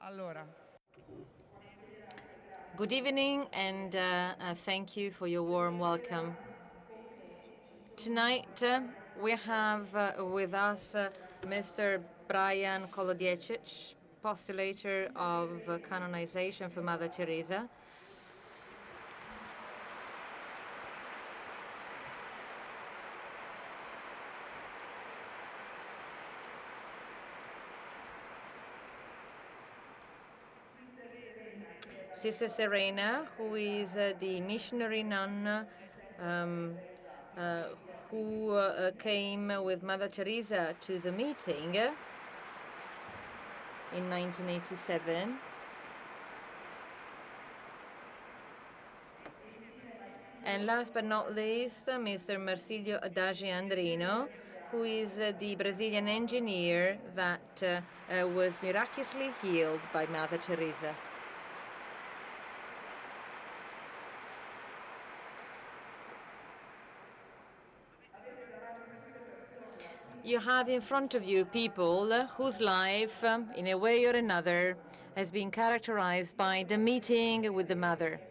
Allora. Good evening, and thank you for your warm welcome. Tonight we have with us Mr. Brian Kolodiejchuk, postulator of canonization for Mother Teresa. Sister Serena, who is the missionary nun who came with Mother Teresa to the meeting in 1987. And last but not least, Mr. Marcilio Andrino, who is the Brazilian engineer that was miraculously healed by Mother Teresa. You have in front of you people whose life, in a way or another, has been characterized by the meeting with the Mother.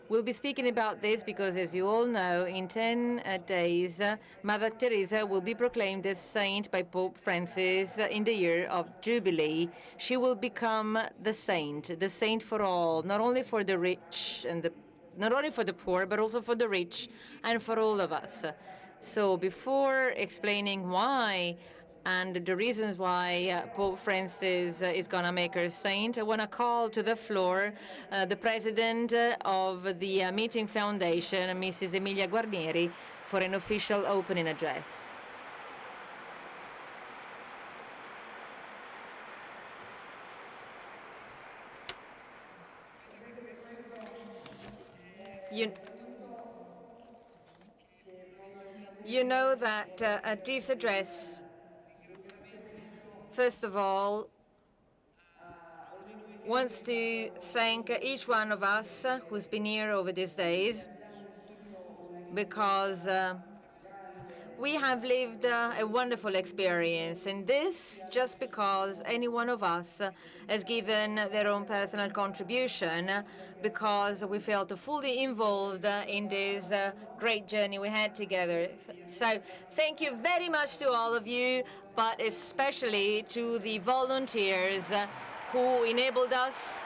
We'll be speaking about this because, as you all know, in 10 days, Mother Teresa will be proclaimed as saint by Pope Francis in the year of Jubilee. She will become the saint for all, not only for the rich and not only for the poor, but also for the rich and for all of us. So before explaining why and the reasons why Pope Francis is going to make her saint, I want to call to the floor the president of the Meeting Foundation, Mrs. Emilia Guarnieri, for an official opening address. You know that at this address, first of all, wants to thank each one of us who's been here over these days, because we have lived a wonderful experience, and this just because any one of us has given their own personal contribution, because we felt fully involved in this great journey we had together. So thank you very much to all of you, but especially to the volunteers who enabled us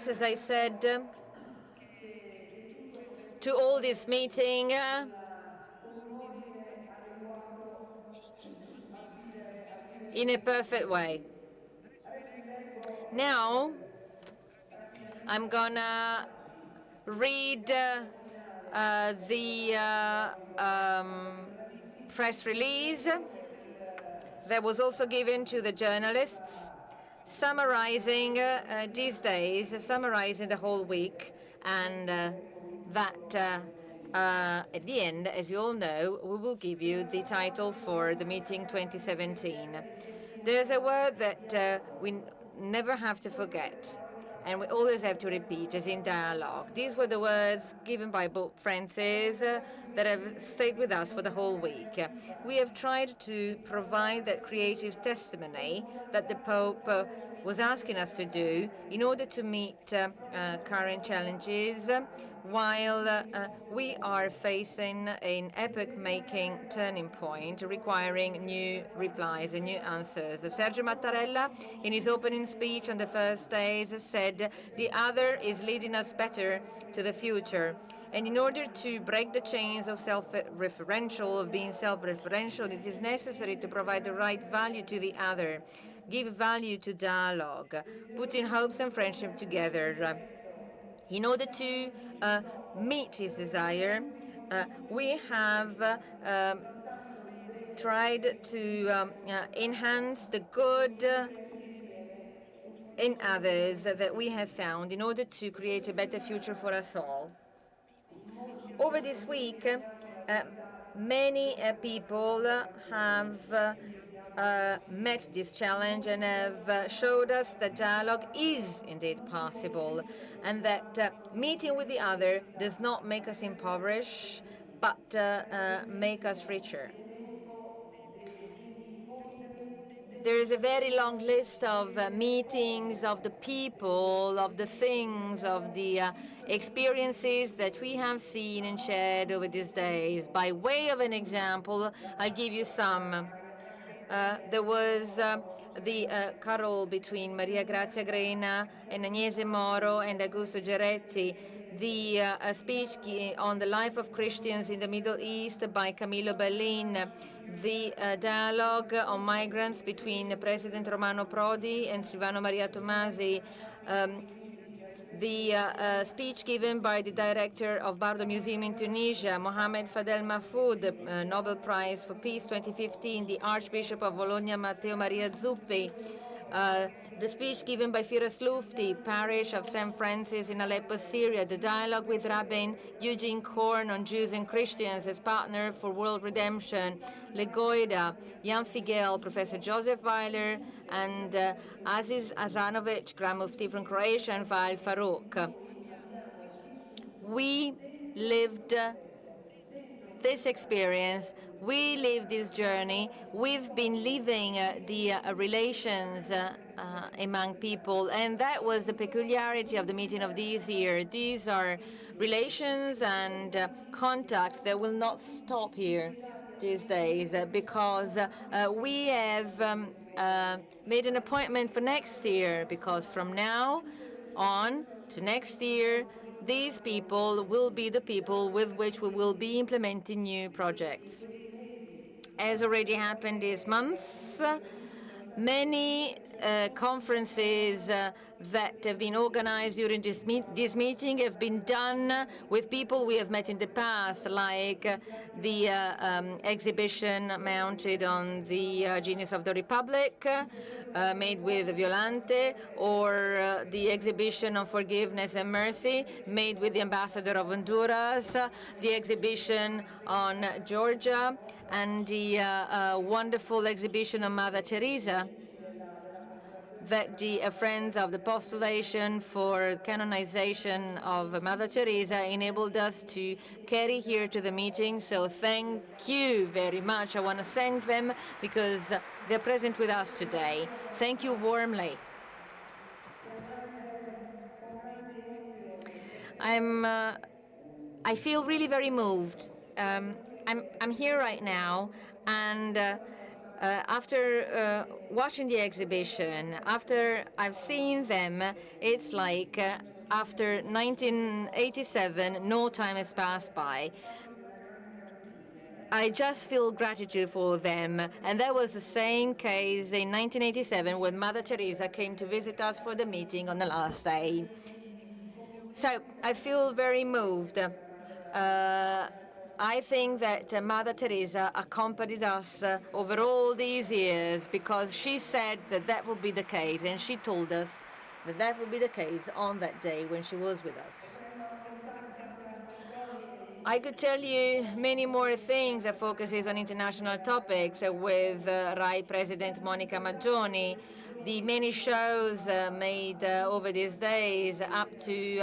as I said, to all this meeting in a perfect way. Now, I'm gonna read the press release that was also given to the journalists, summarizing these days, summarizing the whole week, and that at the end, as you all know, we will give you the title for the meeting 2017. There's a word that we never have to forget, and we always have to repeat, as in dialogue. These were the words given by Pope Francis that have stayed with us for the whole week. We have tried to provide that creative testimony that the Pope was asking us to do in order to meet current challenges, while we are facing an epoch-making turning point requiring new replies and new answers. Sergio Mattarella, in his opening speech on the first days, said, "The other is leading us better to the future." And in order to break the chains of being self-referential, it is necessary to provide the right value to the other, give value to dialogue, putting hopes and friendship together. In order to meet his desire, we have tried to enhance the good in others that we have found in order to create a better future for us all. Over this week, many people have met this challenge and have showed us that dialogue is indeed possible, and that meeting with the other does not make us impoverish, but make us richer. There is a very long list of meetings, of the people, of the things, of the experiences that we have seen and shared over these days. By way of an example, I'll give you some. There was the carol between Maria Grazia Grena and Agnese Moro and Augusto Geretti, the speech on the life of Christians in the Middle East by Camillo Bellin, the dialogue on migrants between President Romano Prodi and Silvano Maria Tomasi, the speech given by the director of Bardo Museum in Tunisia, Mohamed Fadel Mahfoud, Nobel Prize for Peace 2015, the Archbishop of Bologna, Matteo Maria Zuppi, the speech given by Firas Lufti, parish of St. Francis in Aleppo, Syria, the dialogue with Rabbi Eugene Korn on Jews and Christians as partner for world redemption, Legoida, Jan Figel, Professor Joseph Weiler, and Aziz Azanovic, Grand Mufti from Croatia, and Vail Farouk. We lived this experience, we lived this journey, we've been living the relations among people, and that was the peculiarity of the meeting of this year. These are relations and contacts that will not stop here these days because we have made an appointment for next year, because from now on to next year, these people will be the people with which we will be implementing new projects. As already happened these months, many conferences that have been organized during this meeting have been done with people we have met in the past, like the exhibition mounted on the Genius of the Republic, made with Violante, or the exhibition on forgiveness and mercy, made with the ambassador of Honduras, the exhibition on Georgia, and the wonderful exhibition on Mother Teresa that the Friends of the Postulation for Canonization of Mother Teresa enabled us to carry here to the meeting. So thank you very much. I want to thank them because they're present with us today. Thank you warmly. I feel really very moved. I'm here right now, and after watching the exhibition, after I've seen them, it's like after 1987, no time has passed by. I just feel gratitude for them. And that was the same case in 1987 when Mother Teresa came to visit us for the meeting on the last day. So I feel very moved. I think that Mother Teresa accompanied us over all these years because she said that that would be the case, and she told us that that would be the case on that day when she was with us. I could tell you many more things that focuses on international topics with RAI President Monica Maggioni, the many shows made over these days up to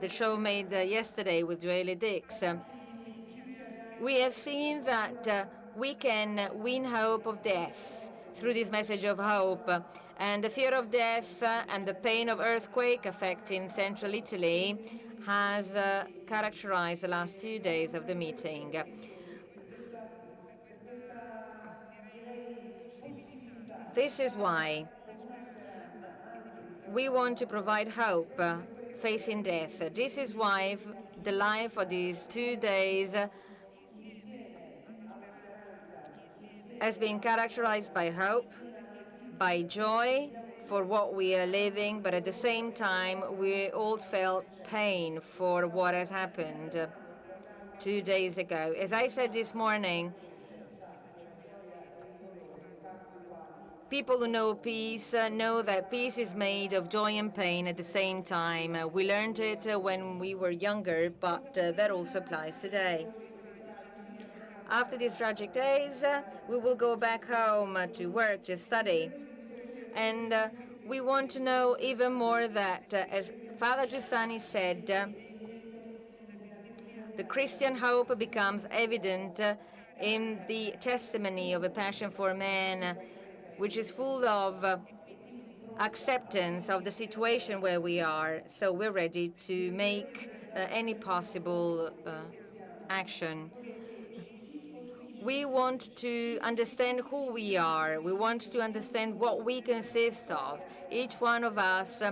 the show made yesterday with Joelle Dix. We have seen that we can win hope of death through this message of hope. And the fear of death and the pain of earthquake affecting central Italy has characterized the last 2 days of the meeting. This is why we want to provide hope facing death. This is why the life of these 2 days has been characterized by hope, by joy for what we are living, but at the same time, we all felt pain for what has happened 2 days ago. As I said this morning, people who know peace know that peace is made of joy and pain at the same time. We learned it when we were younger, but that also applies today. After these tragic days, we will go back home to work, to study. And we want to know even more that, as Father Giussani said, the Christian hope becomes evident in the testimony of a passion for man, which is full of acceptance of the situation where we are. So we're ready to make any possible action. We want to understand who we are. We want to understand what we consist of. Each one of us,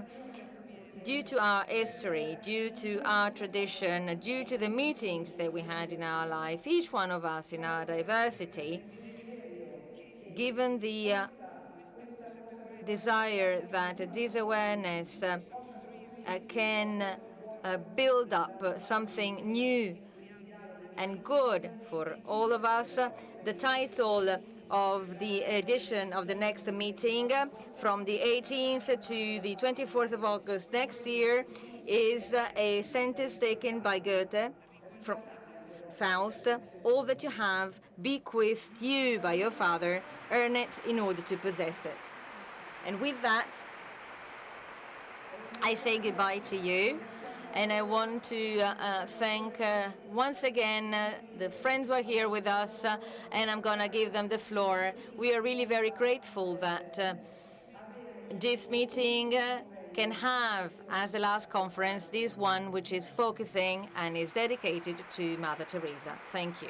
due to our history, due to our tradition, due to the meetings that we had in our life, each one of us in our diversity, given the desire that this awareness can build up something new and good for all of us. The title of the edition of the next meeting from the 18th to the 24th of August next year is a sentence taken by Goethe from Faust: all that you have bequeathed you by your father, earn it in order to possess it. And with that, I say goodbye to you. And I want to thank once again the friends who are here with us, and I'm going to give them the floor. We are really very grateful that this meeting can have, as the last conference, this one which is focusing and is dedicated to Mother Teresa. Thank you.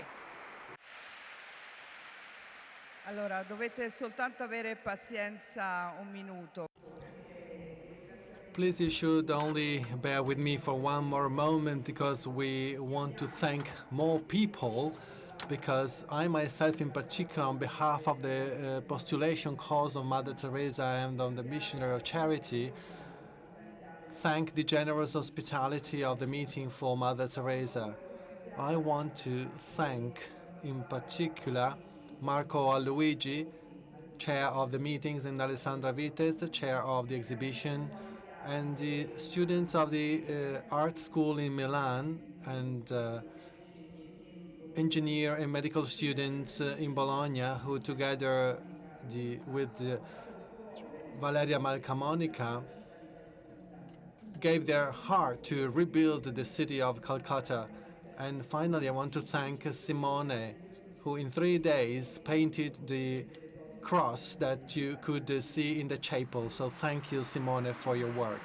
Allora, dovete soltanto avere pazienza un minuto. Please, you should only bear with me for one more moment because we want to thank more people, because I myself in particular, on behalf of the postulation cause of Mother Teresa and on the Missionary of Charity, thank the generous hospitality of the meeting for Mother Teresa. I want to thank in particular Marco Luigi, chair of the meetings, and Alessandra Vites, the chair of the exhibition, and the students of the art school in Milan, and engineer and medical students in Bologna, who together with Valeria Malcamonica gave their heart to rebuild the city of Calcutta. And finally, I want to thank Simone, who in 3 days painted the cross that you could see in the chapel. So thank you, Simone, for your work.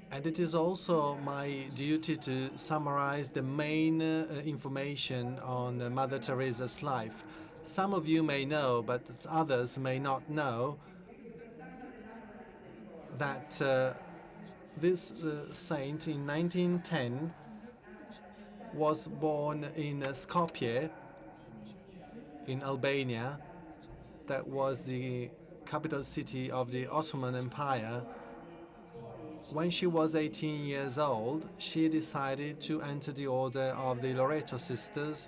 And it is also my duty to summarize the main information on Mother Teresa's life. Some of you may know, but others may not know, that this saint in 1910 was born in Skopje, in Albania. That was the capital city of the Ottoman Empire. When she was 18 years old, she decided to enter the order of the Loreto Sisters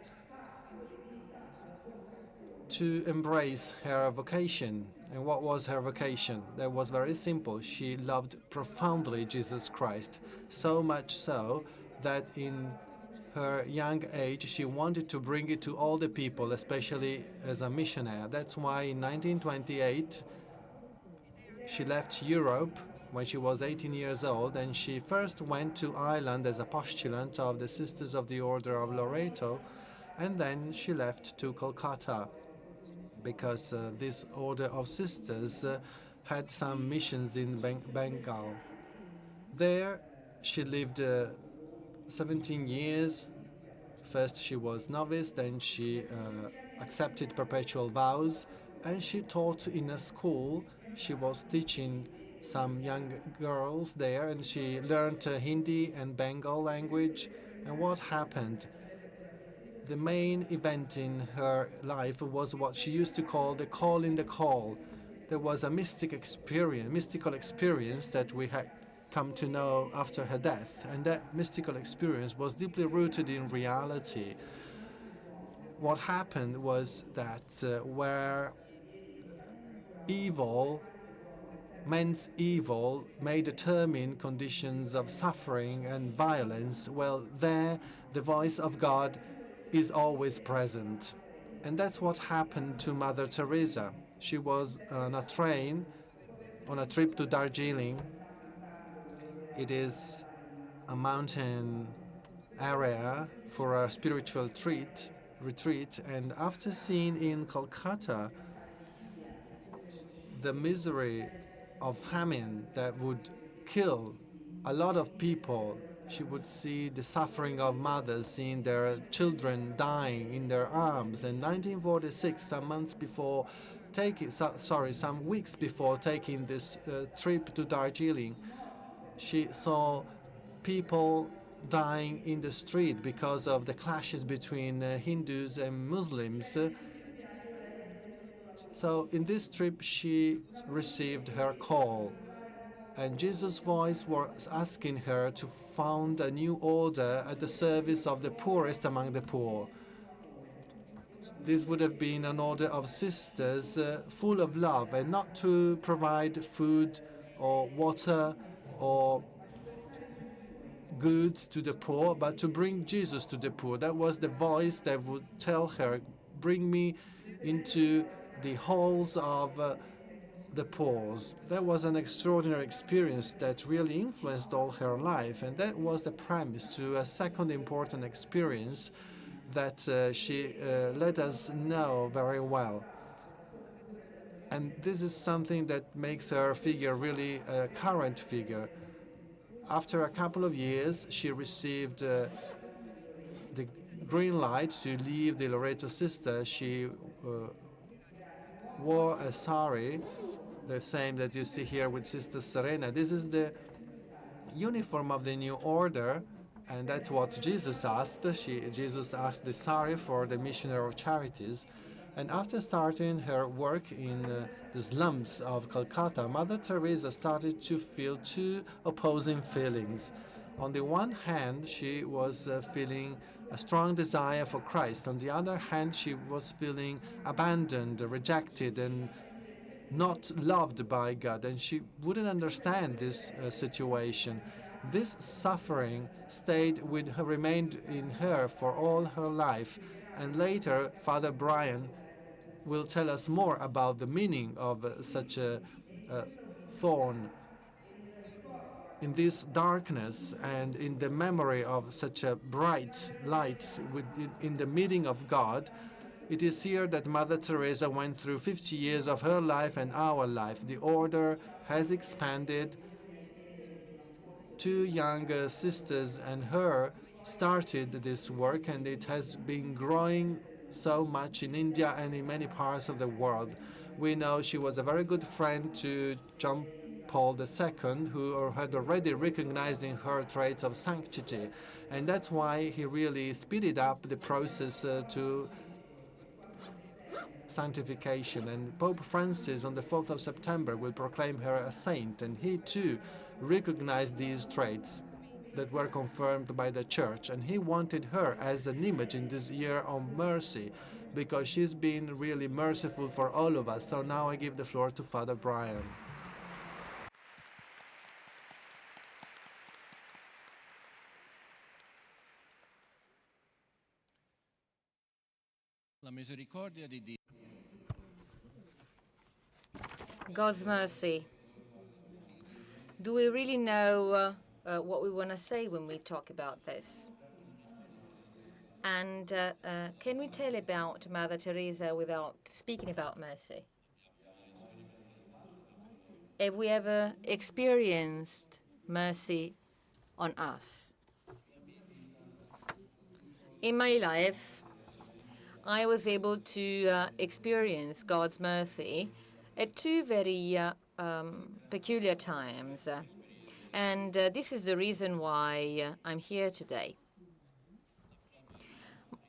to embrace her vocation. And what was her vocation? That was very simple. She loved profoundly Jesus Christ, so much so that in her young age she wanted to bring it to all the people, especially as a missionary. That's why in 1928 she left Europe when she was 18 years old, and she first went to Ireland as a postulant of the Sisters of the Order of Loreto, and then she left to Calcutta because this order of sisters had some missions in Bengal. There she lived 17 years. First she was novice, then she accepted perpetual vows, and she taught in a school. She was teaching some young girls there, and she learned Hindi and Bengal language. And what happened? The main event in her life was what she used to call the call in the call. There was a mystical experience that we had come to know after her death, and that mystical experience was deeply rooted in reality. What happened was that where evil Man's evil may determine conditions of suffering and violence. Well, there, the voice of God is always present. And that's what happened to Mother Teresa. She was on a train on a trip to Darjeeling. It is a mountain area for a spiritual retreat, and after seeing in Calcutta the misery of famine that would kill a lot of people, she would see the suffering of mothers, seeing their children dying in their arms. In 1946, some weeks before taking this trip to Darjeeling, she saw people dying in the street because of the clashes between Hindus and Muslims. So in this trip, she received her call, and Jesus' voice was asking her to found a new order at the service of the poorest among the poor. This would have been an order of sisters full of love, and not to provide food or water or goods to the poor, but to bring Jesus to the poor. That was the voice that would tell her, bring me into the halls of the poor. That was an extraordinary experience that really influenced all her life, and that was the premise to a second important experience that she let us know very well. And this is something that makes her figure really a current figure. After a couple of years, she received the green light to leave the Loreto sister. She wore a sari, the same that you see here with Sister Serena. This is the uniform of the new order, and that's what Jesus asked. Jesus asked the sari for the Missionary of Charities. And after starting her work in the slums of Calcutta, Mother Teresa started to feel two opposing feelings. On the one hand, she was feeling a strong desire for Christ. On the other hand, she was feeling abandoned, rejected, and not loved by God, and she wouldn't understand this situation. This suffering remained in her for all her life, and later Father Brian will tell us more about the meaning of such a thorn. In this darkness and in the memory of such a bright light in the meeting of God, it is here that Mother Teresa went through 50 years of her life and our life. The order has expanded. Two young sisters and her started this work, and it has been growing so much in India and in many parts of the world. We know she was a very good friend to John Paul II, who had already recognized in her traits of sanctity. And that's why he really speeded up the process to sanctification. And Pope Francis on the 4th of September will proclaim her a saint, and he too recognized these traits that were confirmed by the Church, and he wanted her as an image in this year of mercy, because she's been really merciful for all of us. So now I give the floor to Father Brian. God's mercy. Do we really know what we want to say when we talk about this? And can we tell about Mother Teresa without speaking about mercy? Have we ever experienced mercy on us? In my life, I was able to experience God's mercy at two very peculiar times. And this is the reason why I'm here today.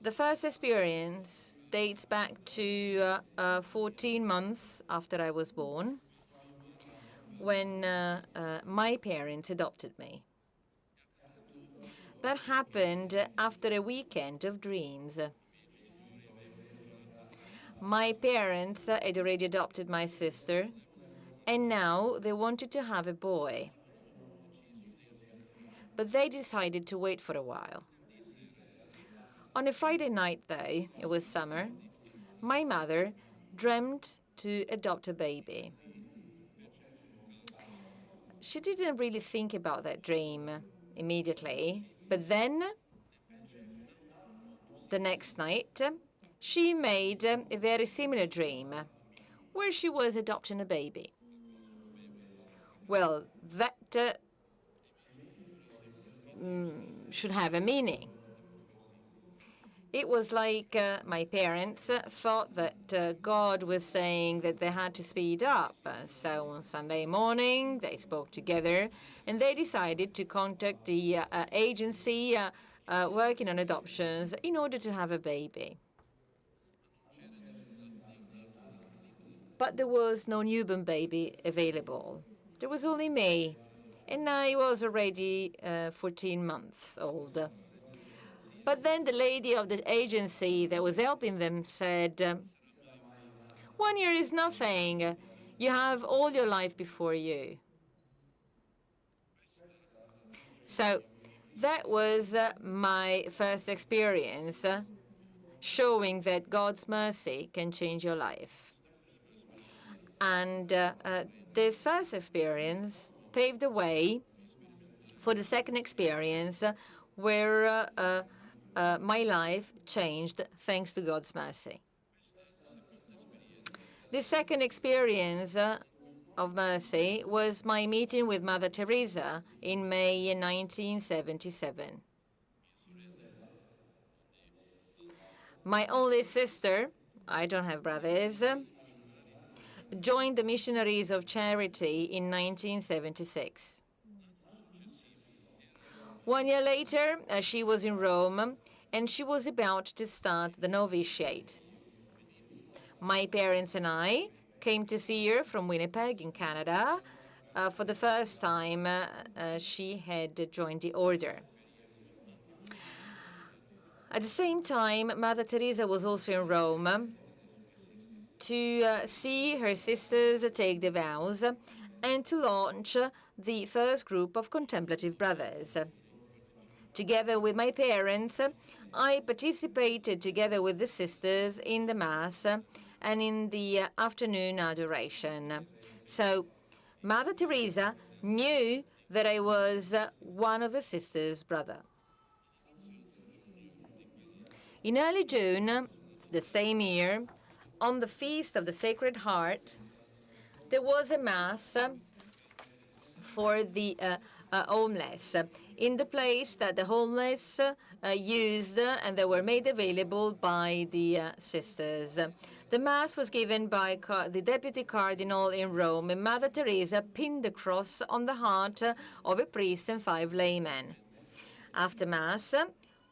The first experience dates back to 14 months after I was born, when my parents adopted me. That happened after a weekend of dreams. My parents had already adopted my sister, and now they wanted to have a boy. But they decided to wait for a while. On a Friday night, though, it was summer, my mother dreamt to adopt a baby. She didn't really think about that dream immediately, but then the next night, she made a very similar dream where she was adopting a baby. Well, that should have a meaning. It was like my parents thought that God was saying that they had to speed up. So on Sunday morning, they spoke together and they decided to contact the agency working on adoptions in order to have a baby. But there was no newborn baby available. There was only me, and I was already 14 months old. But then the lady of the agency that was helping them said, 1 year is nothing. You have all your life before you. So that was my first experience showing that God's mercy can change your life. And this first experience paved the way for the second experience where my life changed thanks to God's mercy. The second experience of mercy was my meeting with Mother Teresa in May 1977. My only sister, I don't have brothers, joined the Missionaries of Charity in 1976. 1 year later, she was in Rome, and she was about to start the novitiate. My parents and I came to see her from Winnipeg in Canada. For the first time, she had joined the order. At the same time, Mother Teresa was also in Rome to see her sisters take the vows and to launch the first group of contemplative brothers. Together with my parents, I participated together with the sisters in the Mass and in the afternoon adoration. So Mother Teresa knew that I was one of the sisters' brother. In early June, the same year, on the Feast of the Sacred Heart, there was a Mass for the homeless in the place that the homeless used and they were made available by the sisters. The Mass was given by the Deputy Cardinal in Rome, and Mother Teresa pinned the cross on the heart of a priest and 5 laymen. After Mass,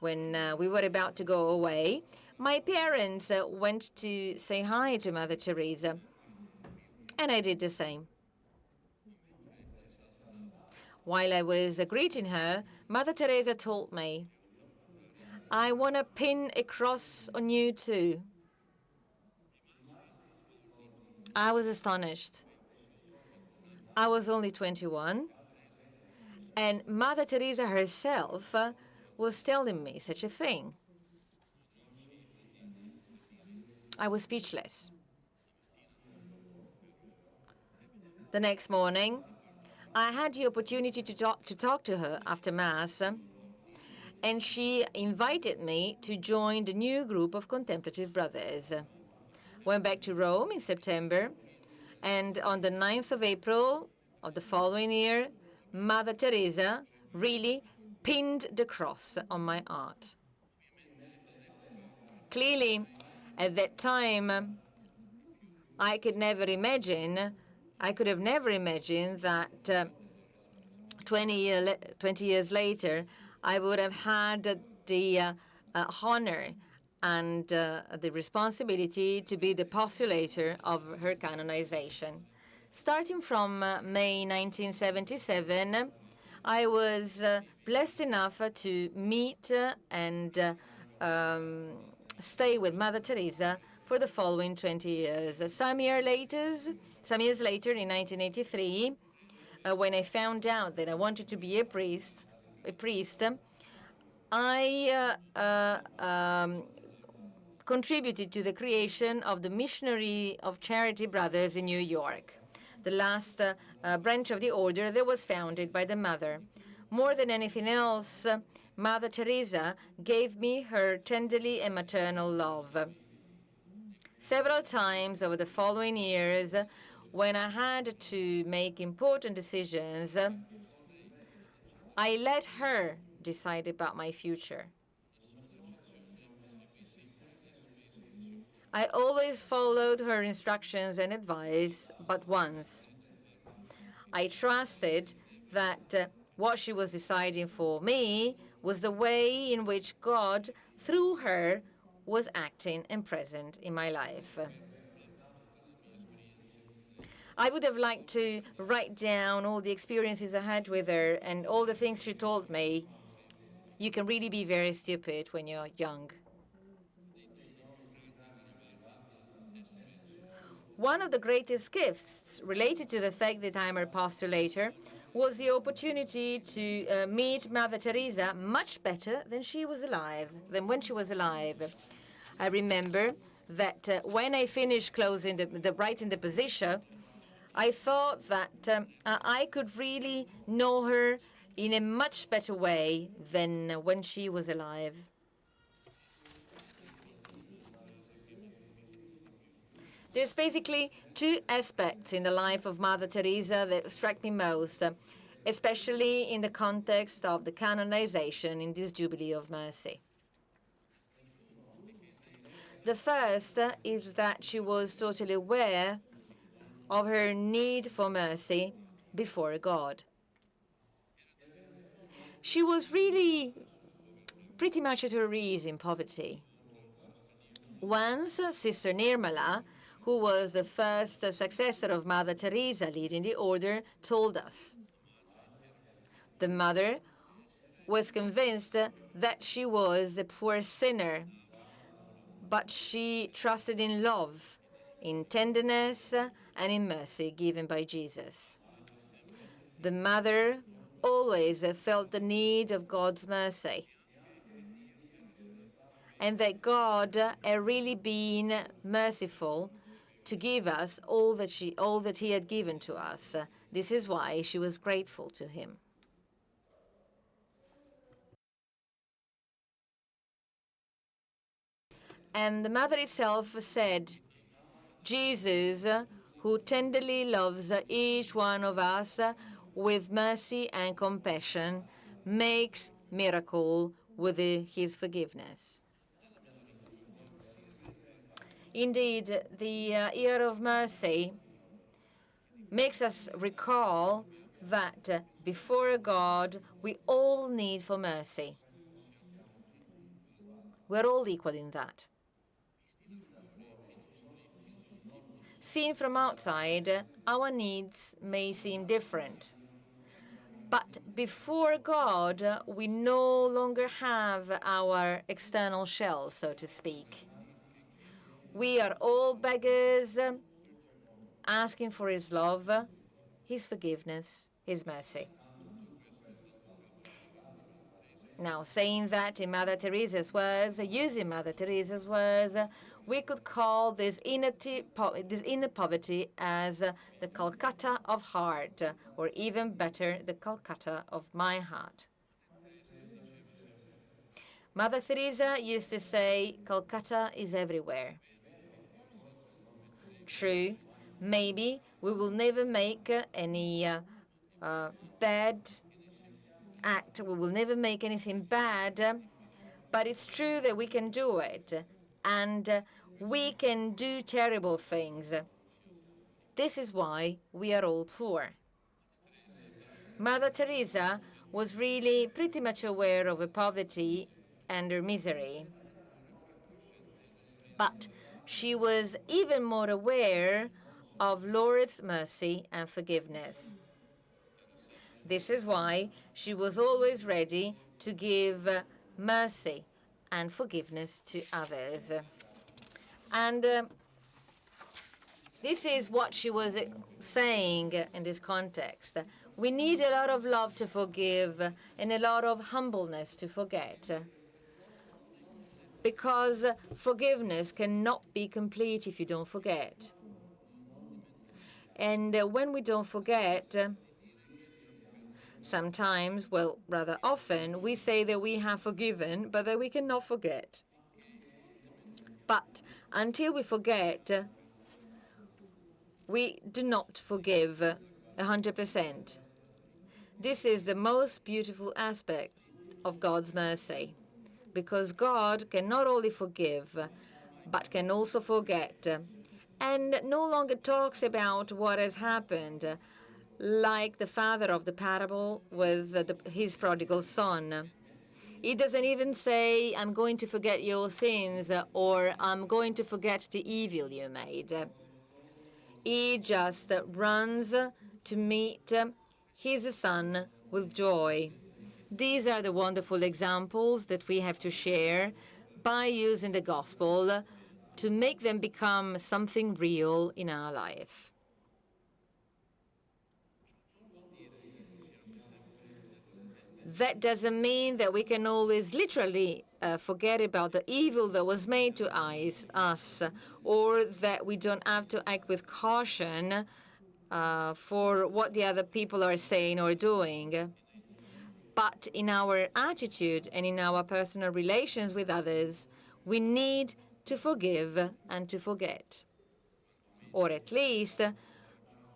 when we were about to go away, my parents went to say hi to Mother Teresa, and I did the same. While I was greeting her, Mother Teresa told me, "I want to pin a cross on you too." I was astonished. I was only 21, and Mother Teresa herself was telling me such a thing. I was speechless. The next morning, I had the opportunity to talk to her after Mass, and she invited me to join the new group of contemplative brothers. Went back to Rome in September, and on the 9th of April of the following year, Mother Teresa really pinned the cross on my heart. Clearly, at that time, I could have never imagined that 20 years later, I would have had the honor and the responsibility to be the postulator of her canonization. Starting from May 1977, I was blessed enough to meet and stay with Mother Teresa for the following 20 years. Some years later, in 1983, when I found out that I wanted to be a priest, I contributed to the creation of the Missionary of Charity Brothers in New York, the last branch of the order that was founded by the mother. More than anything else, Mother Teresa gave me her tenderly and maternal love. Several times over the following years, when I had to make important decisions, I let her decide about my future. I always followed her instructions and advice, but once. I trusted that what she was deciding for me was the way in which God, through her, was acting and present in my life. I would have liked to write down all the experiences I had with her and all the things she told me. You can really be very stupid when you're young. One of the greatest gifts related to the fact that I'm her postulator was the opportunity to meet Mother Teresa much better than when she was alive. I remember that when I finished closing writing the position, I thought that I could really know her in a much better way than when she was alive. There's basically two aspects in the life of Mother Teresa that struck me most, especially in the context of the canonization in this Jubilee of Mercy. The first is that she was totally aware of her need for mercy before God. She was really pretty much at her ease in poverty. Once, Sister Nirmala, who was the first successor of Mother Teresa leading the order, told us. The mother was convinced that she was a poor sinner, but she trusted in love, in tenderness, and in mercy given by Jesus. The mother always felt the need of God's mercy, and that God had really been merciful to give us all that he had given to us. This is why she was grateful to him. And the mother itself said, Jesus, who tenderly loves each one of us with mercy and compassion, makes miracle with his forgiveness. Indeed, the year of mercy makes us recall that before God, we all need for mercy. We're all equal in that. Seen from outside, our needs may seem different. But before God, we no longer have our external shell, so to speak. We are all beggars, asking for his love, his forgiveness, his mercy. Now, saying that in Mother Teresa's words, using Mother Teresa's words, we could call this inner poverty as the Calcutta of heart, or even better, the Calcutta of my heart. Mother Teresa used to say, Calcutta is everywhere. True, maybe we will never make any bad act, we will never make anything bad, but it's true that we can do it, and we can do terrible things. This is why we are all poor. Mother Teresa was really pretty much aware of her poverty and her misery. But she was even more aware of Lord's mercy and forgiveness. This is why she was always ready to give mercy and forgiveness to others. And this is what she was saying in this context. We need a lot of love to forgive and a lot of humbleness to forget. Because forgiveness cannot be complete if you don't forget. And when we don't forget, sometimes, well, rather often, we say that we have forgiven, but that we cannot forget. But until we forget, we do not forgive 100%. This is the most beautiful aspect of God's mercy, because God can not only forgive, but can also forget, and no longer talks about what has happened, like the father of the parable with his prodigal son. He doesn't even say, I'm going to forget your sins, or I'm going to forget the evil you made. He just runs to meet his son with joy. These are the wonderful examples that we have to share by using the gospel to make them become something real in our life. That doesn't mean that we can always literally forget about the evil that was made to us, or that we don't have to act with caution for what the other people are saying or doing. But in our attitude and in our personal relations with others, we need to forgive and to forget. Or at least,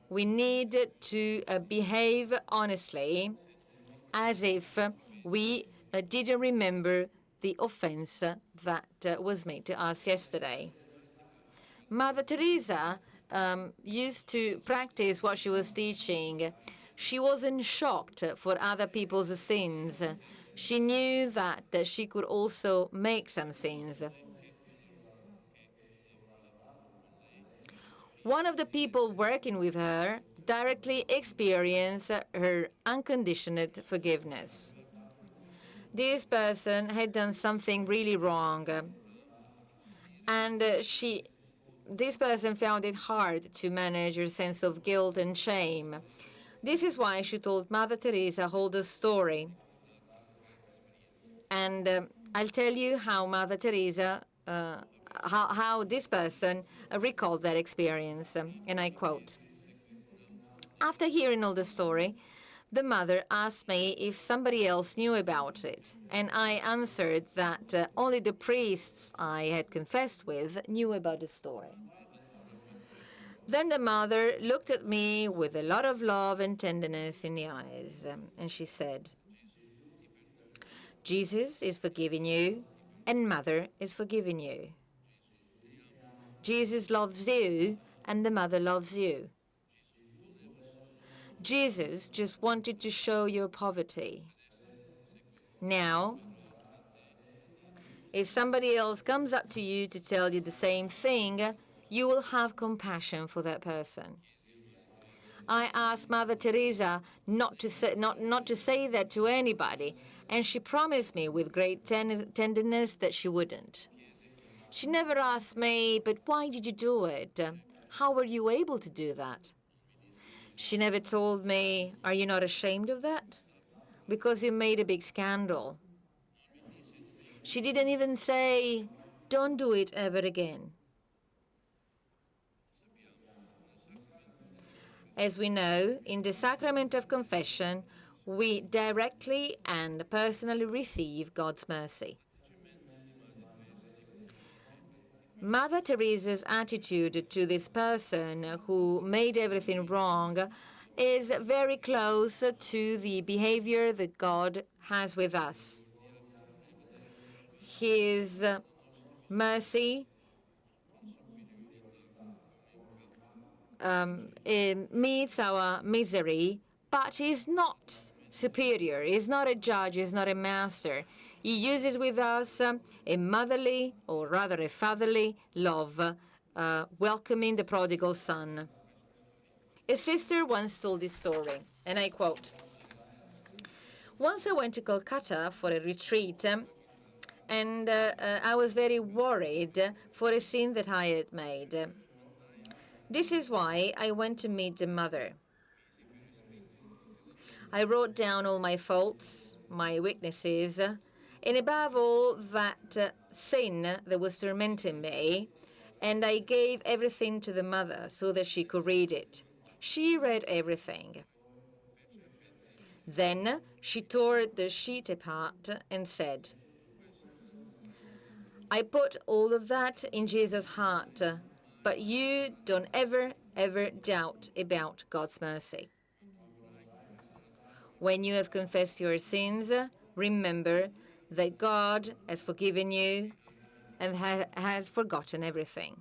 we need to behave honestly, as if we didn't remember the offense that was made to us yesterday. Mother Teresa used to practice what she was teaching. She wasn't shocked for other people's sins. She knew that she could also make some sins. One of the people working with her directly experienced her unconditional forgiveness. This person had done something really wrong, and this person found it hard to manage her sense of guilt and shame. This is why she told Mother Teresa all the story. And I'll tell you how Mother Teresa, how this person recalled that experience. And I quote, "After hearing all the story, the mother asked me if somebody else knew about it, and I answered that only the priests I had confessed with knew about the story. Then the mother looked at me with a lot of love and tenderness in the eyes, and she said, 'Jesus is forgiving you, and Mother is forgiving you. Jesus loves you, and the Mother loves you. Jesus just wanted to show your poverty. Now, if somebody else comes up to you to tell you the same thing, you will have compassion for that person.' I asked Mother Teresa not to say that to anybody, and she promised me with great tenderness that she wouldn't. She never asked me, 'But why did you do it? How were you able to do that?' She never told me, 'Are you not ashamed of that? Because you made a big scandal.' She didn't even say, 'Don't do it ever again.' As we know, in the sacrament of confession, we directly and personally receive God's mercy. Mother Teresa's attitude to this person who made everything wrong is very close to the behavior that God has with us. His mercy meets our misery, but he's not superior. He's not a judge. He's not a master. He uses with us a motherly, or rather a fatherly love, welcoming the prodigal son. A sister once told this story, and I quote, "Once I went to Calcutta for a retreat, and I was very worried for a sin that I had made. This is why I went to meet the mother. I wrote down all my faults, my weaknesses, and above all, that sin that was tormenting me, and I gave everything to the mother so that she could read it. She read everything. Then she tore the sheet apart and said, I put all of that in Jesus' heart, but you don't ever doubt about God's mercy. When you have confessed your sins, remember that God has forgiven you and has forgotten everything.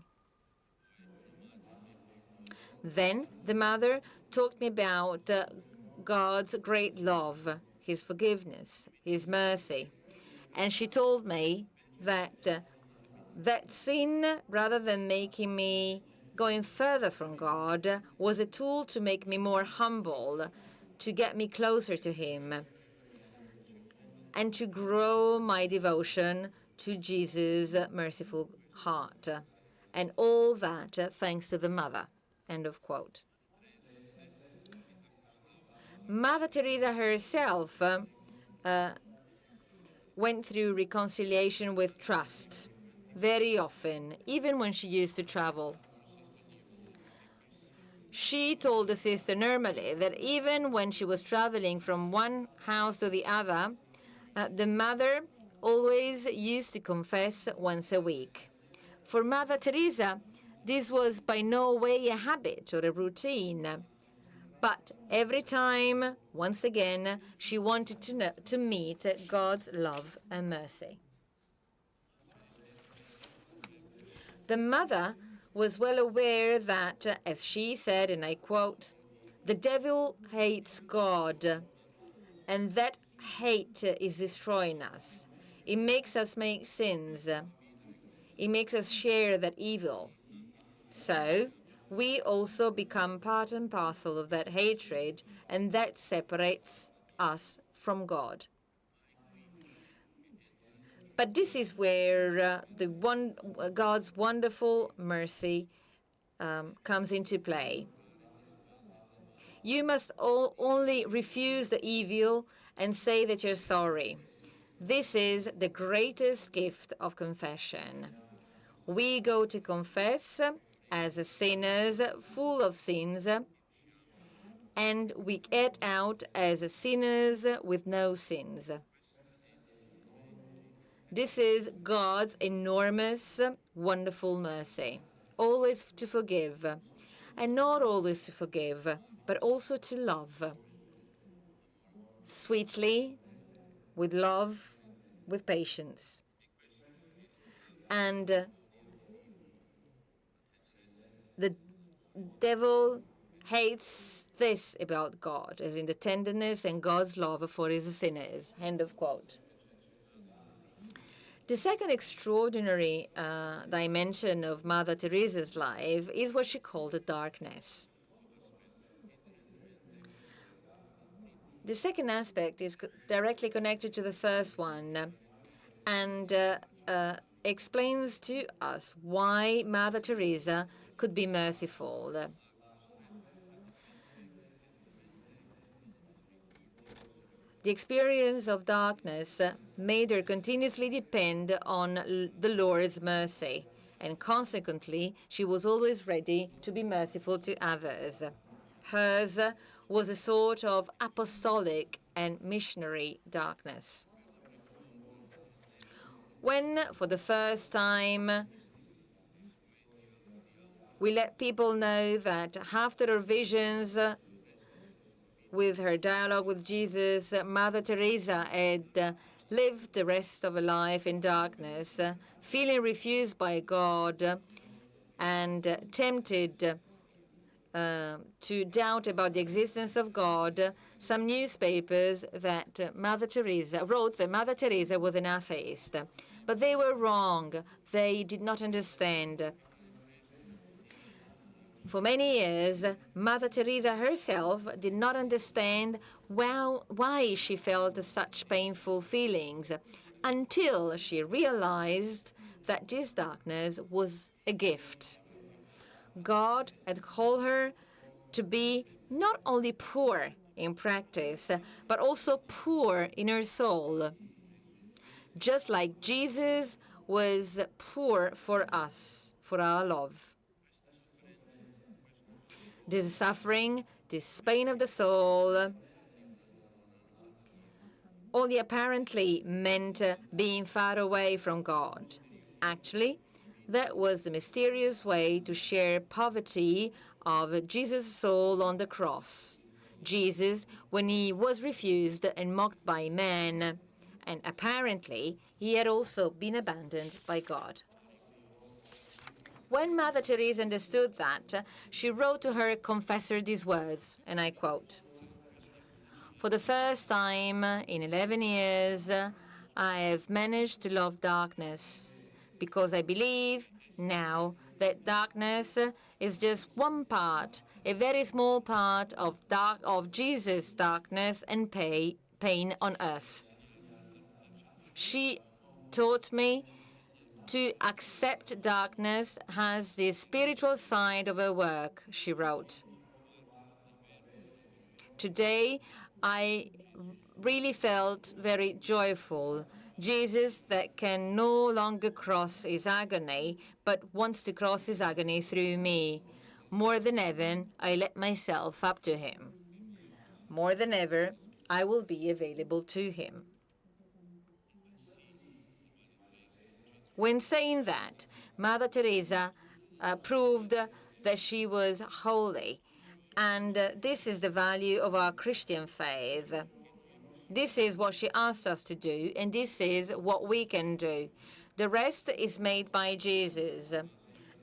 Then the mother talked me about God's great love, his forgiveness, his mercy. And she told me that that sin, rather than making me going further from God, was a tool to make me more humble, to get me closer to him, and to grow my devotion to Jesus' merciful heart. And all that thanks to the mother. End of quote. Mother Teresa herself went through reconciliation with trust very often, even when she used to travel. She told the sister normally that even when she was traveling from one house to the other, the mother always used to confess once a week. For Mother Teresa, this was by no way a habit or a routine. But every time, once again, she wanted to meet God's love and mercy. The mother was well aware that, as she said, and I quote, the devil hates God, and that hate is destroying us. It makes us make sins. It makes us share that evil. So we also become part and parcel of that hatred, and that separates us from God. But this is where God's wonderful mercy comes into play. You must only refuse the evil and say that you're sorry. This is the greatest gift of confession. We go to confess as sinners full of sins, and we get out as sinners with no sins. This is God's enormous, wonderful mercy. Always to forgive, and not always to forgive, but also to love. Sweetly, with love, with patience. And the devil hates this about God, as in the tenderness and God's love for his sinners. End of quote. The second extraordinary dimension of Mother Teresa's life is what she called the darkness. The second aspect is directly connected to the first one and explains to us why Mother Teresa could be merciful. The experience of darkness made her continuously depend on the Lord's mercy, and consequently, she was always ready to be merciful to others. Hers was a sort of apostolic and missionary darkness. When, for the first time, we let people know that after her visions, with her dialogue with Jesus, Mother Teresa had lived the rest of her life in darkness, feeling refused by God and tempted to doubt about the existence of God. Some newspapers that Mother Teresa wrote that Mother Teresa was an atheist. But they were wrong. They did not understand. For many years, Mother Teresa herself did not understand why she felt such painful feelings. until she realized that this darkness was a gift. God had called her to be not only poor in practice, but also poor in her soul, just like Jesus was poor for us, for our love. This suffering, this pain of the soul, only apparently meant being far away from God. Actually, that was the mysterious way to share poverty of Jesus' soul on the cross. Jesus, when he was refused and mocked by men, and apparently he had also been abandoned by God. When Mother Teresa understood that, she wrote to her confessor these words, and I quote, "For the first time in 11 years, I have managed to love darkness, because I believe now that darkness is just one part, a very small part of Jesus' darkness and pain on earth." She taught me to accept darkness as the spiritual side of her work, she wrote. Today, I really felt very joyful. Jesus that can no longer cross his agony, but wants to cross his agony through me. More than ever, I let myself up to him. More than ever, I will be available to him. When saying that, Mother Teresa proved that she was holy. And this is the value of our Christian faith. This is what she asked us to do, and this is what we can do. The rest is made by Jesus.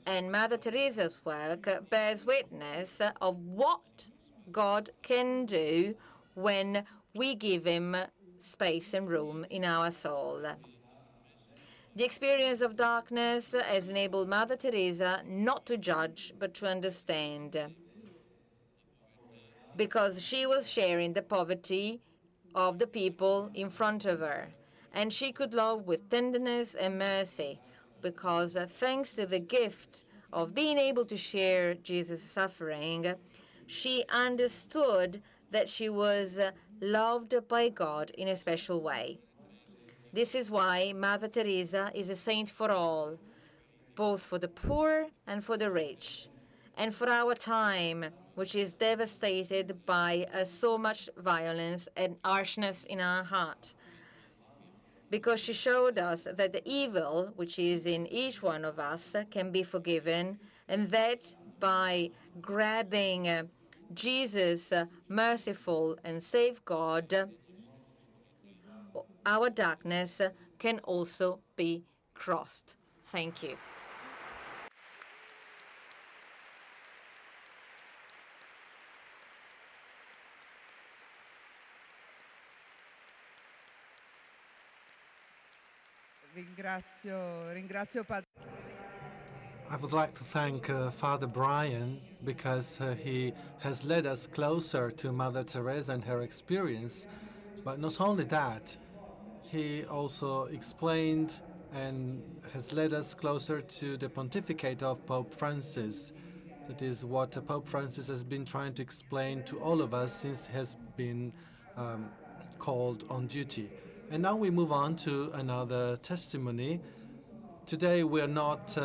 And Mother Teresa's work bears witness of what God can do when we give him space and room in our soul. The experience of darkness has enabled Mother Teresa not to judge, but to understand, because she was sharing the poverty of the people in front of her, and she could love with tenderness and mercy, because thanks to the gift of being able to share Jesus' suffering, she understood that she was loved by God in a special way. This is why Mother Teresa is a saint for all, both for the poor and for the rich, and for our time, which is devastated by so much violence and harshness in our heart. Because she showed us that the evil which is in each one of us can be forgiven, and that by grabbing Jesus, merciful and safe God, our darkness can also be crossed. Thank you. Ringrazio Padre. I would like to thank Father Brian because he has led us closer to Mother Teresa and her experience. But not only that, he also explained and has led us closer to the pontificate of Pope Francis. That is what Pope Francis has been trying to explain to all of us since he has been called on duty. And now we move on to another testimony. Today we are not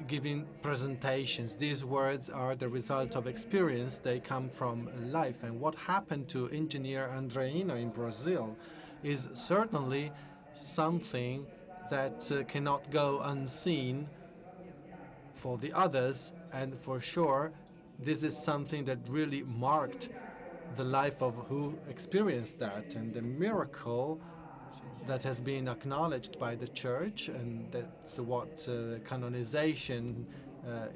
giving presentations. These words are the result of experience. They come from life. And what happened to engineer Andrino in Brazil is certainly something that cannot go unseen for the others. And for sure, this is something that really marked the life of who experienced that. And the miracle that has been acknowledged by the Church, and that's what canonization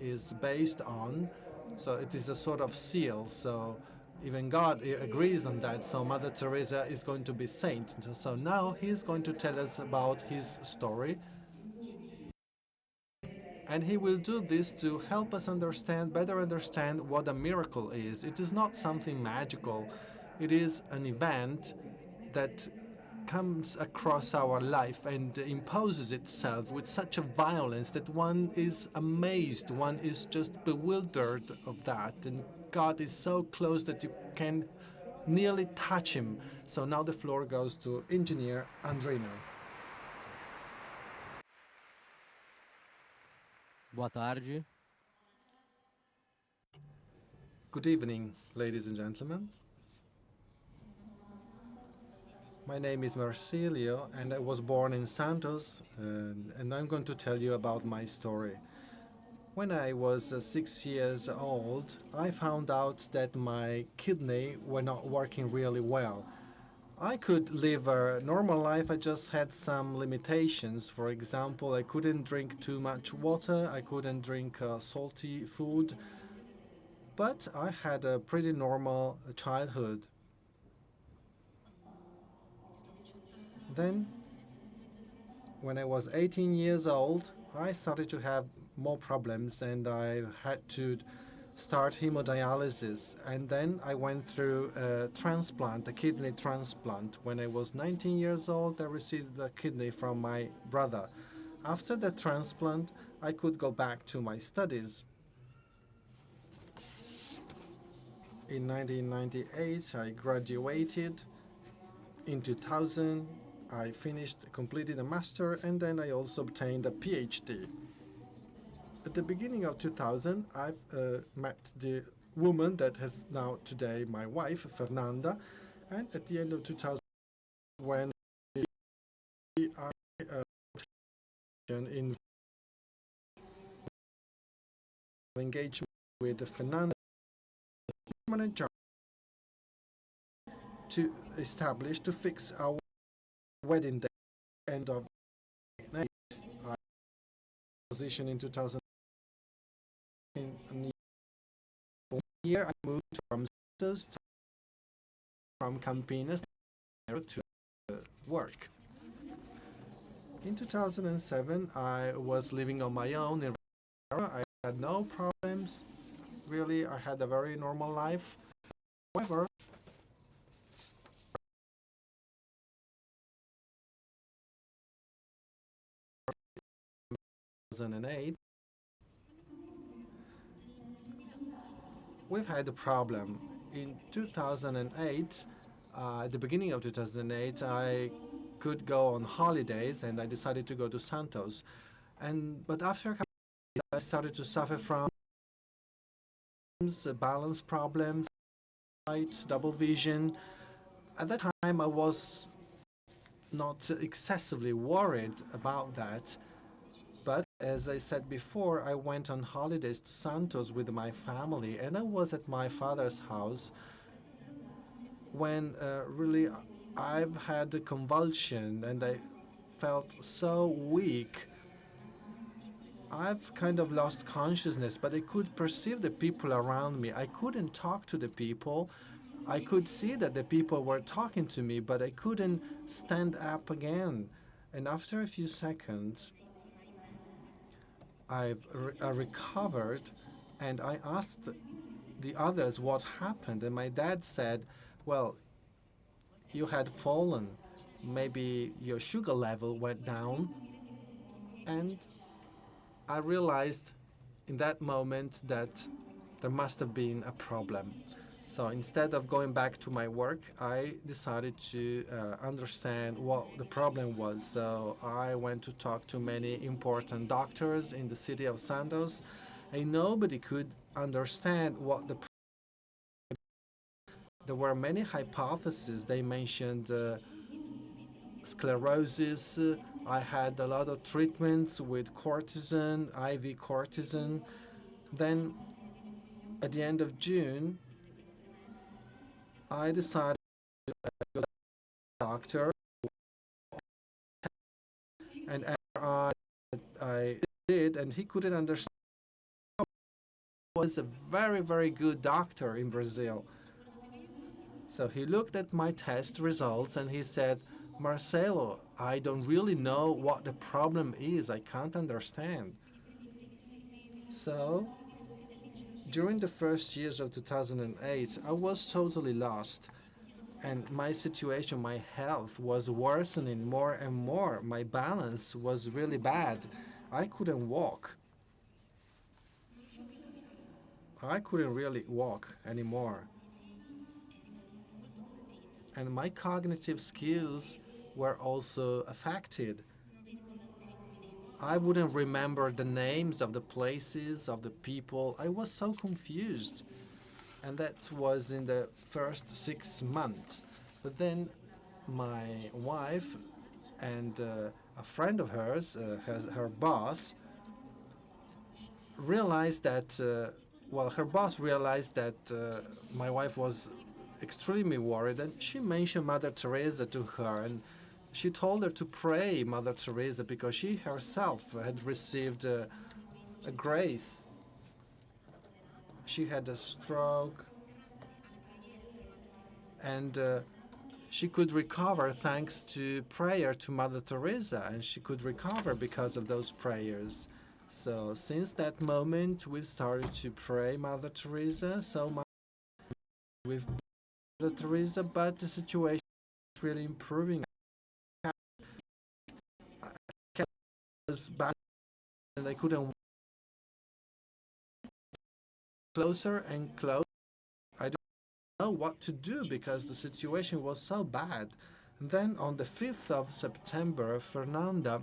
is based on. So it is a sort of seal. So even God agrees on that. So Mother Teresa is going to be saint. So now he's going to tell us about his story. And he will do this to help us better understand what a miracle is. It is not something magical. It is an event that comes across our life and imposes itself with such a violence that one is amazed, one is just bewildered of that. And God is so close that you can nearly touch him. So now the floor goes to engineer Andrino. Boa tarde. Good evening, ladies and gentlemen. My name is Marcilio, and I was born in Santos, and I'm going to tell you about my story. When I was 6 years old, I found out that my kidney were not working really well. I could live a normal life, I just had some limitations. For example, I couldn't drink too much water, I couldn't drink salty food, but I had a pretty normal childhood. Then, when I was 18 years old, I started to have more problems and I had to start hemodialysis. And then I went through a transplant, a kidney transplant. When I was 19 years old, I received a kidney from my brother. After the transplant, I could go back to my studies. In 1998, I graduated. In 2000, I completed a master, and then I also obtained a PhD. At the beginning of 2000, I've met the woman that has now today my wife, Fernanda, and at the end of 2000, when I in engagement with Fernanda, permanent job to establish, to fix our wedding day, end of 2008. I position in 2000. In a year, I moved from Campinas to work. In 2007, I was living on my own in Roma. I had no problems. Really, I had a very normal life. However, 2008, we've had a problem. In 2008, at the beginning of 2008, I could go on holidays and I decided to go to Santos. But after a couple of days, I started to suffer from balance problems, sight, double vision. At that time, I was not excessively worried about that. But as I said before, I went on holidays to Santos with my family, and I was at my father's house when really I've had a convulsion and I felt so weak. I've kind of lost consciousness, but I could perceive the people around me. I couldn't talk to the people. I could see that the people were talking to me, but I couldn't stand up again. And after a few seconds, I recovered, and I asked the others what happened. And my dad said, well, you had fallen. Maybe your sugar level went down. And I realized in that moment that there must have been a problem. So instead of going back to my work, I decided to understand what the problem was. So I went to talk to many important doctors in the city of Santos, and nobody could understand what the problem. There were many hypotheses. They mentioned sclerosis. I had a lot of treatments with cortisone, IV cortisone. Then at the end of June, I decided to go to the doctor, and I did, and he couldn't understand. He was a very, very good doctor in Brazil. So he looked at my test results and he said, Marcelo, I don't really know what the problem is. I can't understand. So during the first years of 2008, I was totally lost. And my situation, my health was worsening more and more. My balance was really bad. I couldn't walk. I couldn't really walk anymore. And my cognitive skills were also affected. I wouldn't remember the names of the places, of the people. I was so confused. And that was in the first 6 months. But then my wife and a friend of hers, her boss, realized that, her boss realized that my wife was extremely worried, and she mentioned Mother Teresa to her, and she told her to pray Mother Teresa because she herself had received a grace. She had a stroke, and she could recover thanks to prayer to Mother Teresa, and she could recover because of those prayers. So since that moment, we started to pray Mother Teresa so much with Mother Teresa, but the situation is really improving. I was back and I couldn't closer and closer. I didn't know what to do because the situation was so bad. And then on the 5th of September, Fernanda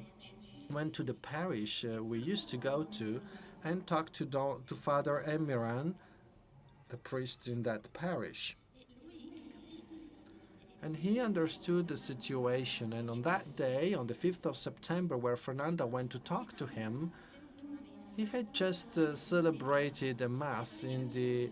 went to the parish we used to go to and talked to Father Emiran, the priest in that parish. And he understood the situation, and on that day, on the 5th of September, where Fernanda went to talk to him, he had just celebrated a mass in the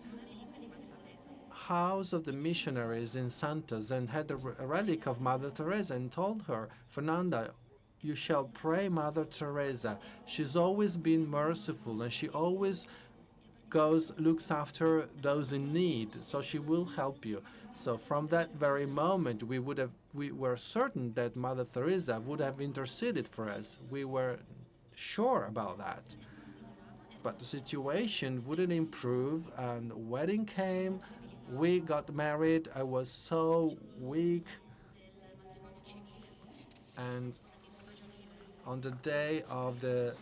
house of the missionaries in Santos and had a relic of Mother Teresa and told her, Fernanda, you shall pray Mother Teresa. She's always been merciful and she always looks after those in need, so she will help you. So from that very moment, we were certain that Mother Teresa would have interceded for us. We were sure about that. But the situation wouldn't improve, and the wedding came. We got married. I was so weak. And on the day of the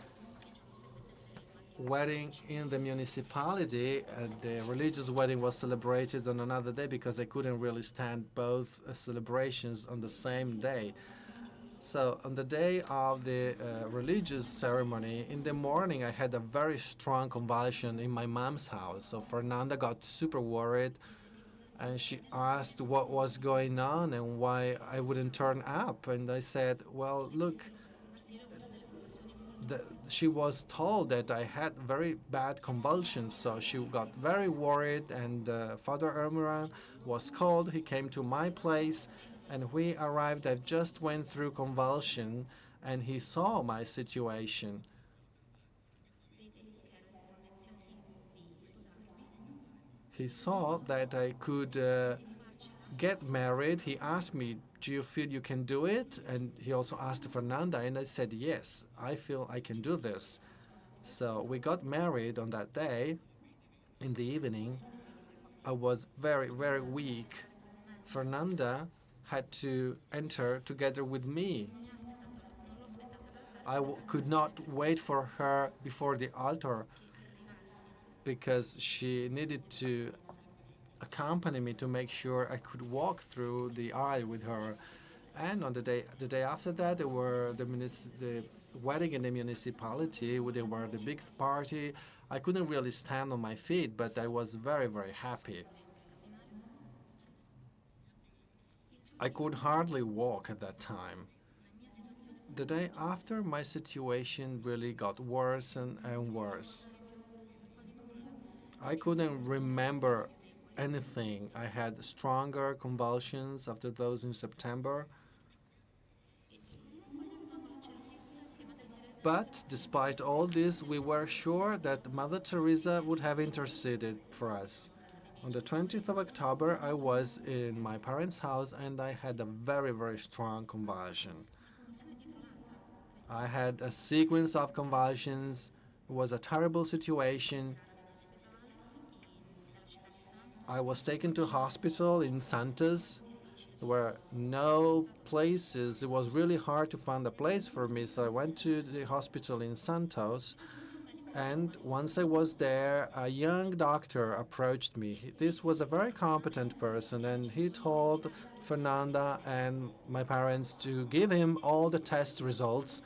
wedding in the municipality, the religious wedding was celebrated on another day because I couldn't really stand both celebrations on the same day. So on the day of the religious ceremony, in the morning I had a very strong convulsion in my mom's house. So Fernanda got super worried and she asked what was going on and why I wouldn't turn up. And I said, well, look, she was told that I had very bad convulsions, so she got very worried, and Father Ermiran was called. He came to my place, and we arrived. I just went through convulsion, and he saw my situation. He saw that I could get married. He asked me, do you feel you can do it? And he also asked Fernanda, and I said, yes, I feel I can do this. So we got married on that day in the evening. I was very, very weak. Fernanda had to enter together with me. I could not wait for her before the altar because she needed to accompany me to make sure I could walk through the aisle with her. And on the day after that, there were the wedding in the municipality. There were the big party. I couldn't really stand on my feet, but I was very, very happy. I could hardly walk at that time. The day after, my situation really got worse and worse. I couldn't remember anything. I had stronger convulsions after those in September. But despite all this, we were sure that Mother Teresa would have interceded for us. On the 20th of October, I was in my parents' house and I had a very, very strong convulsion. I had a sequence of convulsions. It was a terrible situation. I was taken to hospital in Santos, There were no places. It was really hard to find a place for me, so I went to the hospital in Santos. And once I was there, a young doctor approached me. This was a very competent person, and he told Fernanda and my parents to give him all the test results.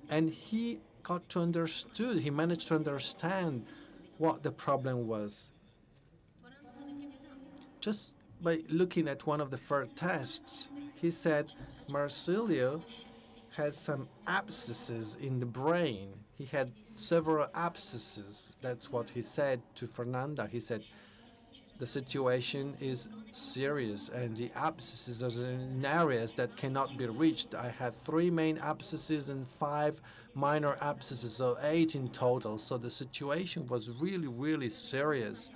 And he he managed to understand what the problem was. Just by looking at one of the first tests, he said Marcilio had some abscesses in the brain. He had several abscesses. That's what he said to Fernanda. He said, the situation is serious and the abscesses are in areas that cannot be reached. I had 3 main abscesses and 5 minor abscesses, so 8 in total. So the situation was really, really serious.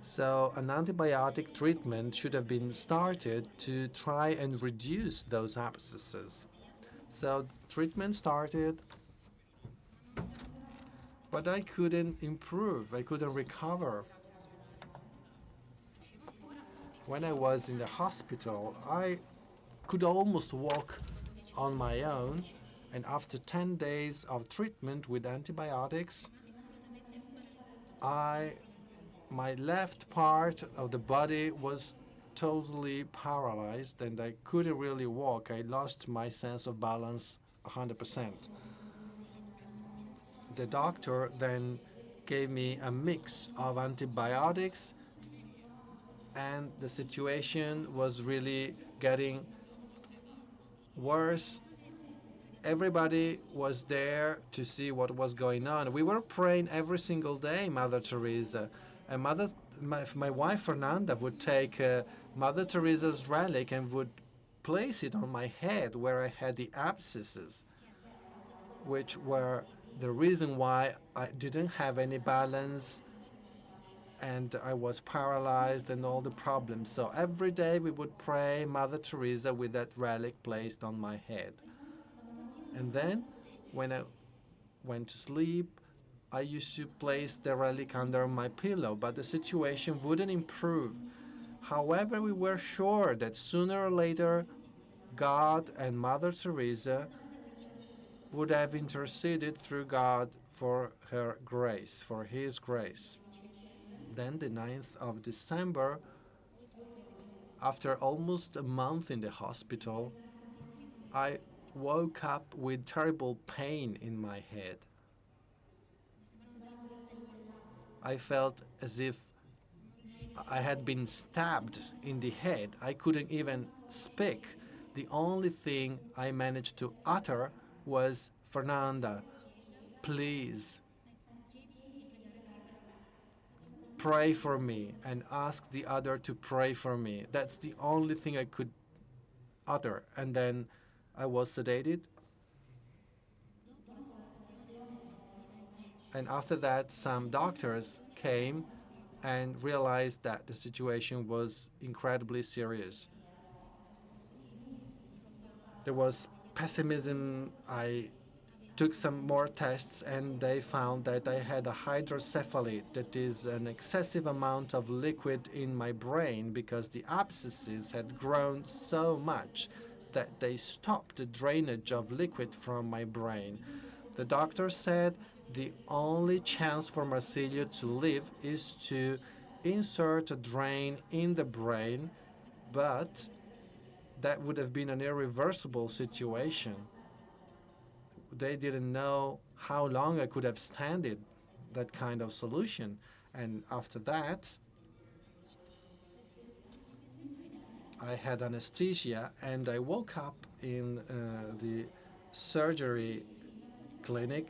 So an antibiotic treatment should have been started to try and reduce those abscesses. So treatment started, but I couldn't improve. I couldn't recover. When I was in the hospital, I could almost walk on my own, and after 10 days of treatment with antibiotics, my left part of the body was totally paralyzed and I couldn't really walk. I lost my sense of balance 100%. The doctor then gave me a mix of antibiotics, and the situation was really getting worse. Everybody was there to see what was going on. We were praying every single day, Mother Teresa. And my wife Fernanda would take Mother Teresa's relic and would place it on my head where I had the abscesses, which were the reason why I didn't have any balance and I was paralyzed and all the problems. So every day we would pray Mother Teresa with that relic placed on my head. And then when I went to sleep, I used to place the relic under my pillow, but the situation wouldn't improve. However, we were sure that sooner or later, God and Mother Teresa would have interceded through God for her grace, for His grace. Then, the 9th of December, after almost a month in the hospital, I woke up with terrible pain in my head. I felt as if I had been stabbed in the head. I couldn't even speak. The only thing I managed to utter was, Fernanda, please pray for me, and ask the other to pray for me. That's the only thing I could utter. And then I was sedated. And after that, some doctors came and realized that the situation was incredibly serious. There was pessimism. I took some more tests and they found that I had a hydrocephaly, that is an excessive amount of liquid in my brain because the abscesses had grown so much that they stopped the drainage of liquid from my brain. The doctor said the only chance for Marcilio to live is to insert a drain in the brain, but that would have been an irreversible situation. They didn't know how long I could have standed that kind of solution. And after that, I had anesthesia and I woke up in the surgery clinic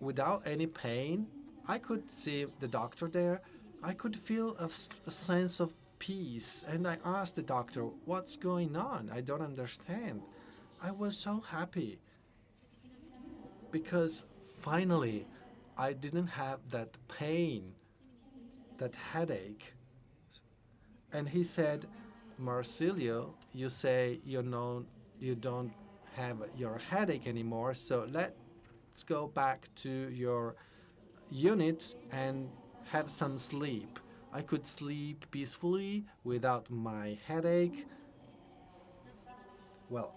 without any pain. I could see the doctor there. I could feel a sense of peace. And I asked the doctor, what's going on? I don't understand. I was so happy because finally I didn't have that pain, that headache. And he said, Marcilio, you say you don't have your headache anymore, so let's go back to your unit and have some sleep. I could sleep peacefully without my headache. Well,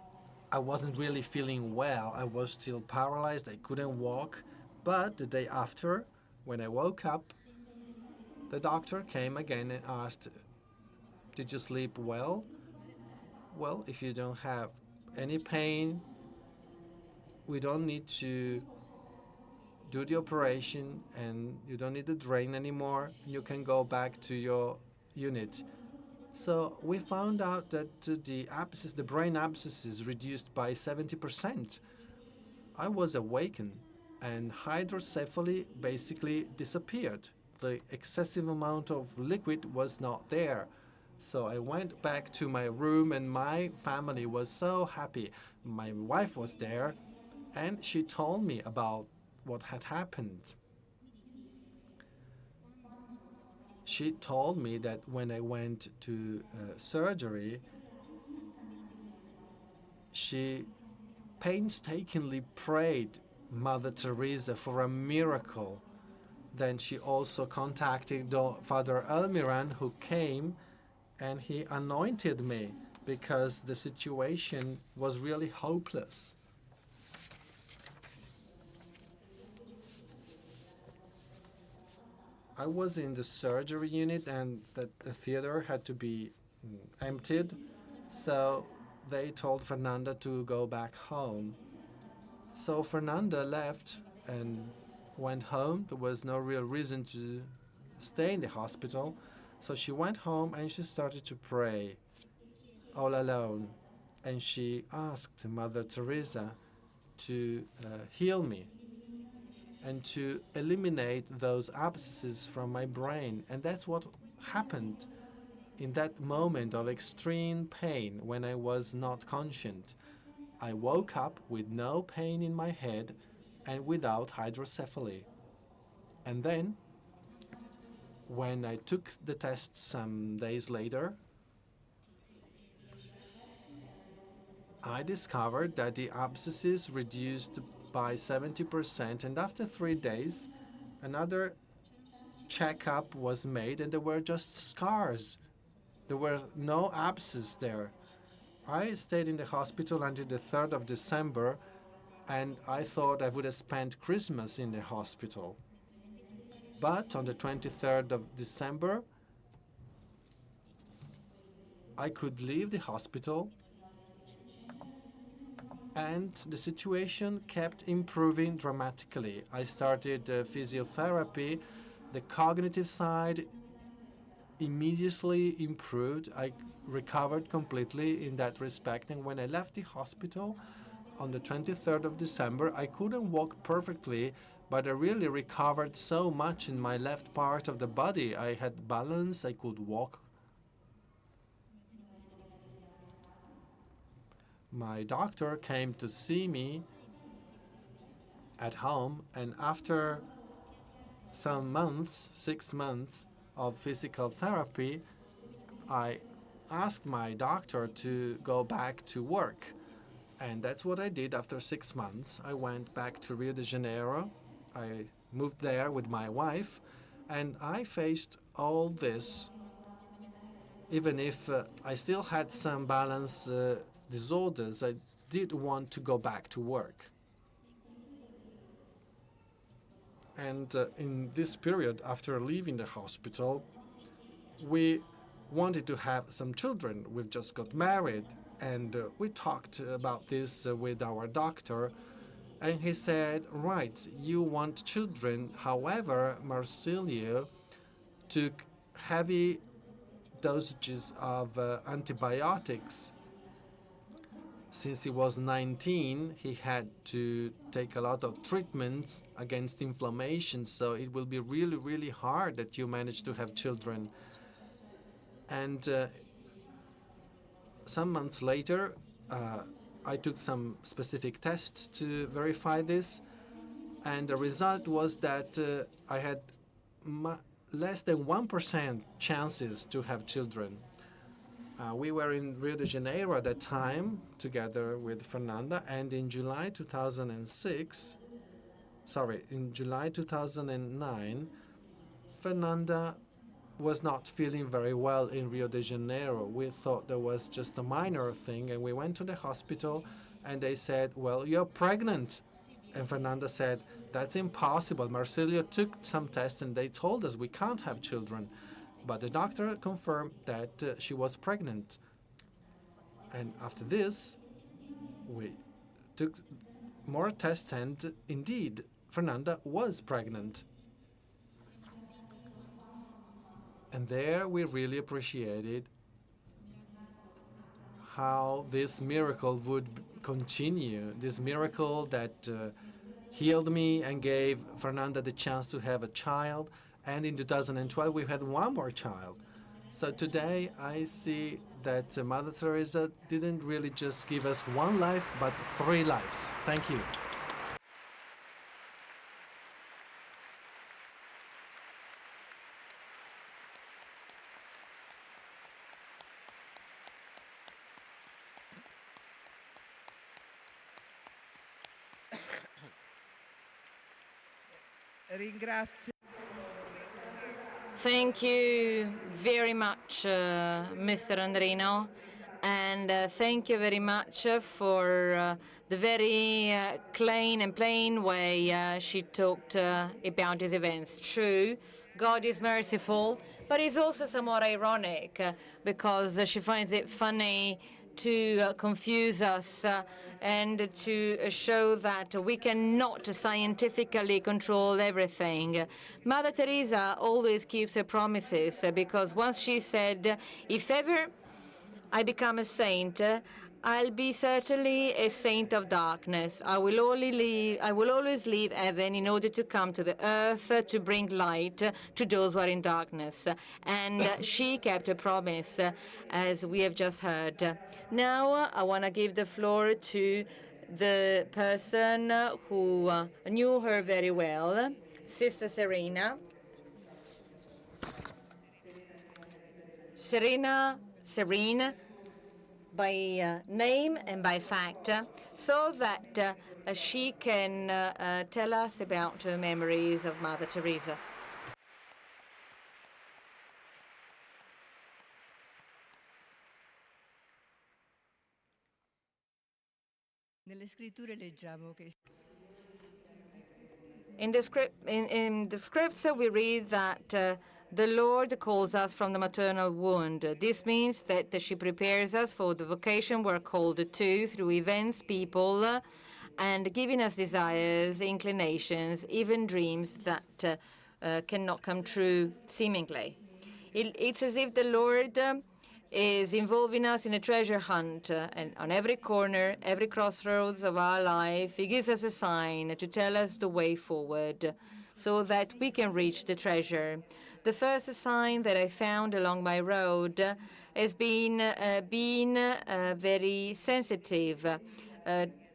I wasn't really feeling well. I was still paralyzed. I couldn't walk. But the day after, when I woke up, the doctor came again and asked, "Did you sleep well?" Well, if you don't have any pain, we don't need to do the operation and you don't need the drain anymore. You can go back to your unit. So we found out that the brain abscesses reduced by 70%. I was awakened and hydrocephaly basically disappeared. The excessive amount of liquid was not there. So I went back to my room and my family was so happy. My wife was there and she told me about what had happened. She told me that when I went to surgery, she painstakingly prayed Mother Teresa for a miracle. Then she also contacted Father Elmiran, who came and he anointed me because the situation was really hopeless. I was in the surgery unit and the theater had to be emptied, so they told Fernanda to go back home. So Fernanda left and went home. There was no real reason to stay in the hospital, so she went home and she started to pray all alone. And she asked Mother Teresa to heal me and to eliminate those abscesses from my brain. And that's what happened in that moment of extreme pain when I was not conscient. I woke up with no pain in my head and without hydrocephaly. And then, when I took the test some days later, I discovered that the abscesses reduced by 70%, and after 3 days, another checkup was made, and there were just scars. There were no abscesses there. I stayed in the hospital until the 3rd of December, and I thought I would have spent Christmas in the hospital. But on the 23rd of December, I could leave the hospital and the situation kept improving dramatically. I started physiotherapy. The cognitive side immediately improved. I recovered completely in that respect. And when I left the hospital on the 23rd of December, I couldn't walk perfectly, but I really recovered so much in my left part of the body. I had balance, I could walk. My doctor came to see me at home, and after some months, 6 months of physical therapy, I asked my doctor to go back to work. And that's what I did after 6 months. I went back to Rio de Janeiro. I moved there with my wife, and I faced all this, even if I still had some balance disorders. I did want to go back to work. And in this period, after leaving the hospital, we wanted to have some children. We've just got married, and we talked about this with our doctor. And he said, right, you want children. However, Marcilio took heavy dosages of antibiotics. Since he was 19, he had to take a lot of treatments against inflammation, so it will be really, really hard that you manage to have children. And some months later, I took some specific tests to verify this, and the result was that I had less than 1% chances to have children. We were in Rio de Janeiro at that time, together with Fernanda, and in July 2009, Fernanda was not feeling very well in Rio de Janeiro. We thought there was just a minor thing, and we went to the hospital, and they said, well, you're pregnant. And Fernanda said, that's impossible. Marcilio took some tests, and they told us we can't have children. But the doctor confirmed that she was pregnant. And after this, we took more tests, and indeed, Fernanda was pregnant. And there we really appreciated how this miracle would continue, this miracle that healed me and gave Fernanda the chance to have a child. And in 2012, we had one more child. So today I see that Mother Teresa didn't really just give us one life, but 3 lives. Thank you. Ringrazio. Thank you very much, Mr. Andrino, and thank you very much for the very clean and plain way she talked about these events. True, God is merciful, but it's also somewhat ironic because she finds it funny to confuse us and to show that we cannot scientifically control everything. Mother Teresa always keeps her promises because once she said, if ever I become a saint, I'll be certainly a saint of darkness. I will always leave heaven in order to come to the earth to bring light to those who are in darkness. And she kept her promise, as we have just heard. Now I want to give the floor to the person who knew her very well, Sister Serena. Serena, by name and by fact, so that she can tell us about her memories of Mother Teresa. Nelle scritture leggiamo che In the scripts, we read that the Lord calls us from the maternal wound. This means that she prepares us for the vocation we're called to through events, people, and giving us desires, inclinations, even dreams that cannot come true seemingly. It's as if the Lord is involving us in a treasure hunt, and on every corner, every crossroads of our life, he gives us a sign to tell us the way forward so that we can reach the treasure. The first sign that I found along my road has been being very sensitive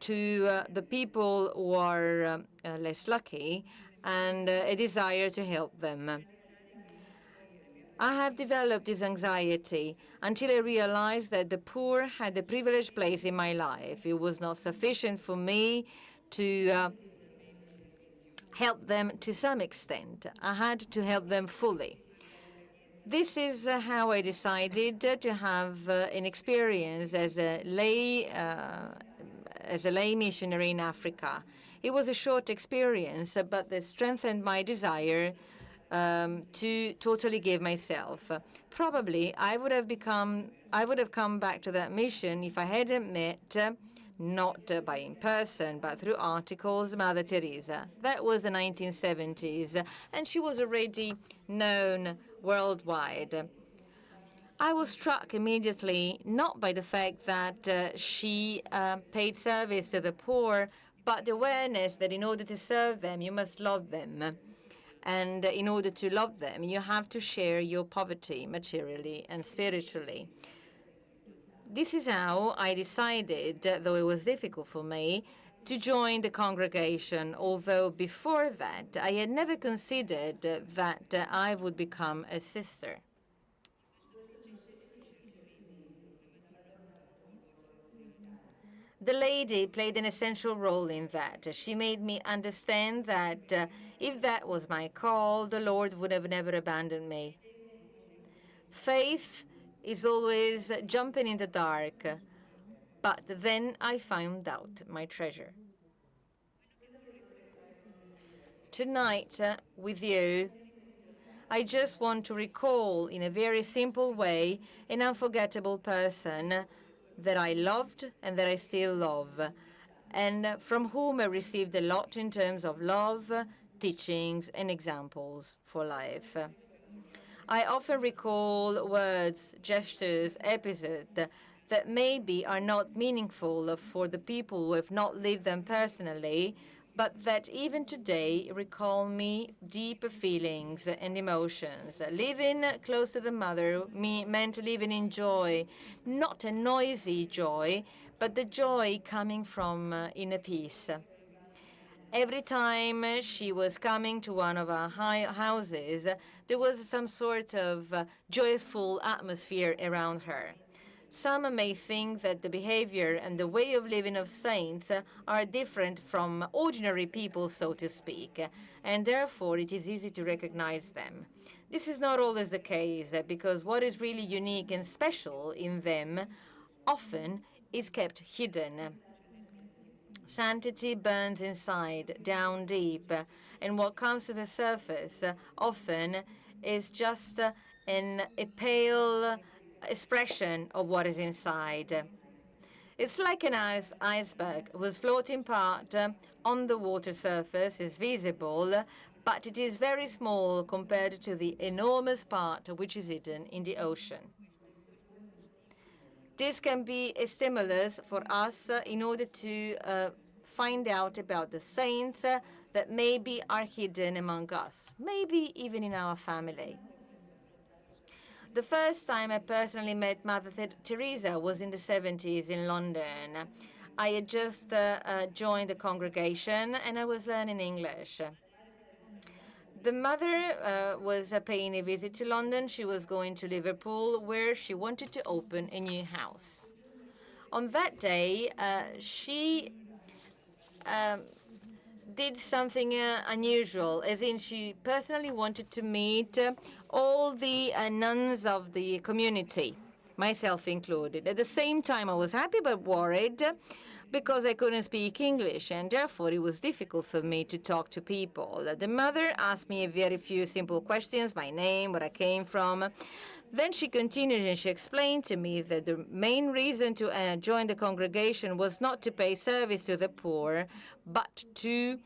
to the people who are less lucky and a desire to help them. I have developed this anxiety until I realized that the poor had a privileged place in my life. It was not sufficient for me to help them to some extent. I had to help them fully. This is how I decided to have an experience as a lay missionary in Africa. It was a short experience, but it strengthened my desire to totally give myself. Probably I would have come back to that mission if I hadn't met, not by in person, but through articles, Mother Teresa. That was the 1970s, and she was already known worldwide. I was struck immediately, not by the fact that she paid service to the poor, but the awareness that in order to serve them, you must love them. And in order to love them, you have to share your poverty materially and spiritually. This is how I decided, though it was difficult for me, to join the congregation, although before that I had never considered that I would become a sister. The lady played an essential role in that. She made me understand that if that was my call, the Lord would have never abandoned me. Faith is always jumping in the dark, but then I found out my treasure. Tonight, with you, I just want to recall in a very simple way an unforgettable person that I loved and that I still love, and from whom I received a lot in terms of love, teachings, and examples for life. I often recall words, gestures, episodes that maybe are not meaningful for the people who have not lived them personally, but that even today recall me deep feelings and emotions. Living close to the mother meant living in joy, not a noisy joy, but the joy coming from inner peace. Every time she was coming to one of our houses, there was some sort of joyful atmosphere around her. Some may think that the behavior and the way of living of saints are different from ordinary people, so to speak, and therefore it is easy to recognize them. This is not always the case, because what is really unique and special in them often is kept hidden. Sanctity burns inside, down deep, and what comes to the surface often is just a pale expression of what is inside. It's like an iceberg whose floating part on the water surface is visible, but it is very small compared to the enormous part which is hidden in the ocean. This can be a stimulus for us in order to find out about the saints that maybe are hidden among us, maybe even in our family. The first time I personally met Mother Teresa was in the 70s in London. I had just joined the congregation and I was learning English. The mother was paying a visit to London. She was going to Liverpool, where she wanted to open a new house. On that day, she did something unusual, as in she personally wanted to meet all the nuns of the community, myself included. At the same time, I was happy but worried because I couldn't speak English, and therefore it was difficult for me to talk to people. The mother asked me a very few simple questions, my name, where I came from. Then she continued and she explained to me that the main reason to join the congregation was not to pay service to the poor, but to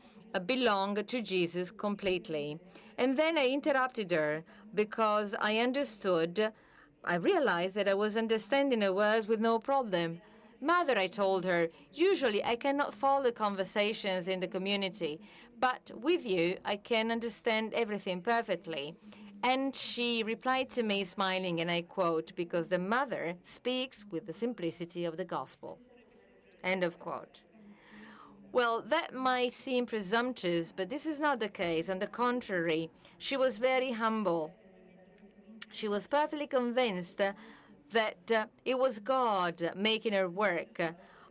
belong to Jesus completely. And then I interrupted her because I realized that I was understanding her words with no problem. Mother, I told her, usually I cannot follow conversations in the community, but with you I can understand everything perfectly. And she replied to me smiling, and I quote, because the mother speaks with the simplicity of the gospel. End of quote. Well, that might seem presumptuous, but this is not the case. On the contrary, she was very humble. She was perfectly convinced that it was God making her work.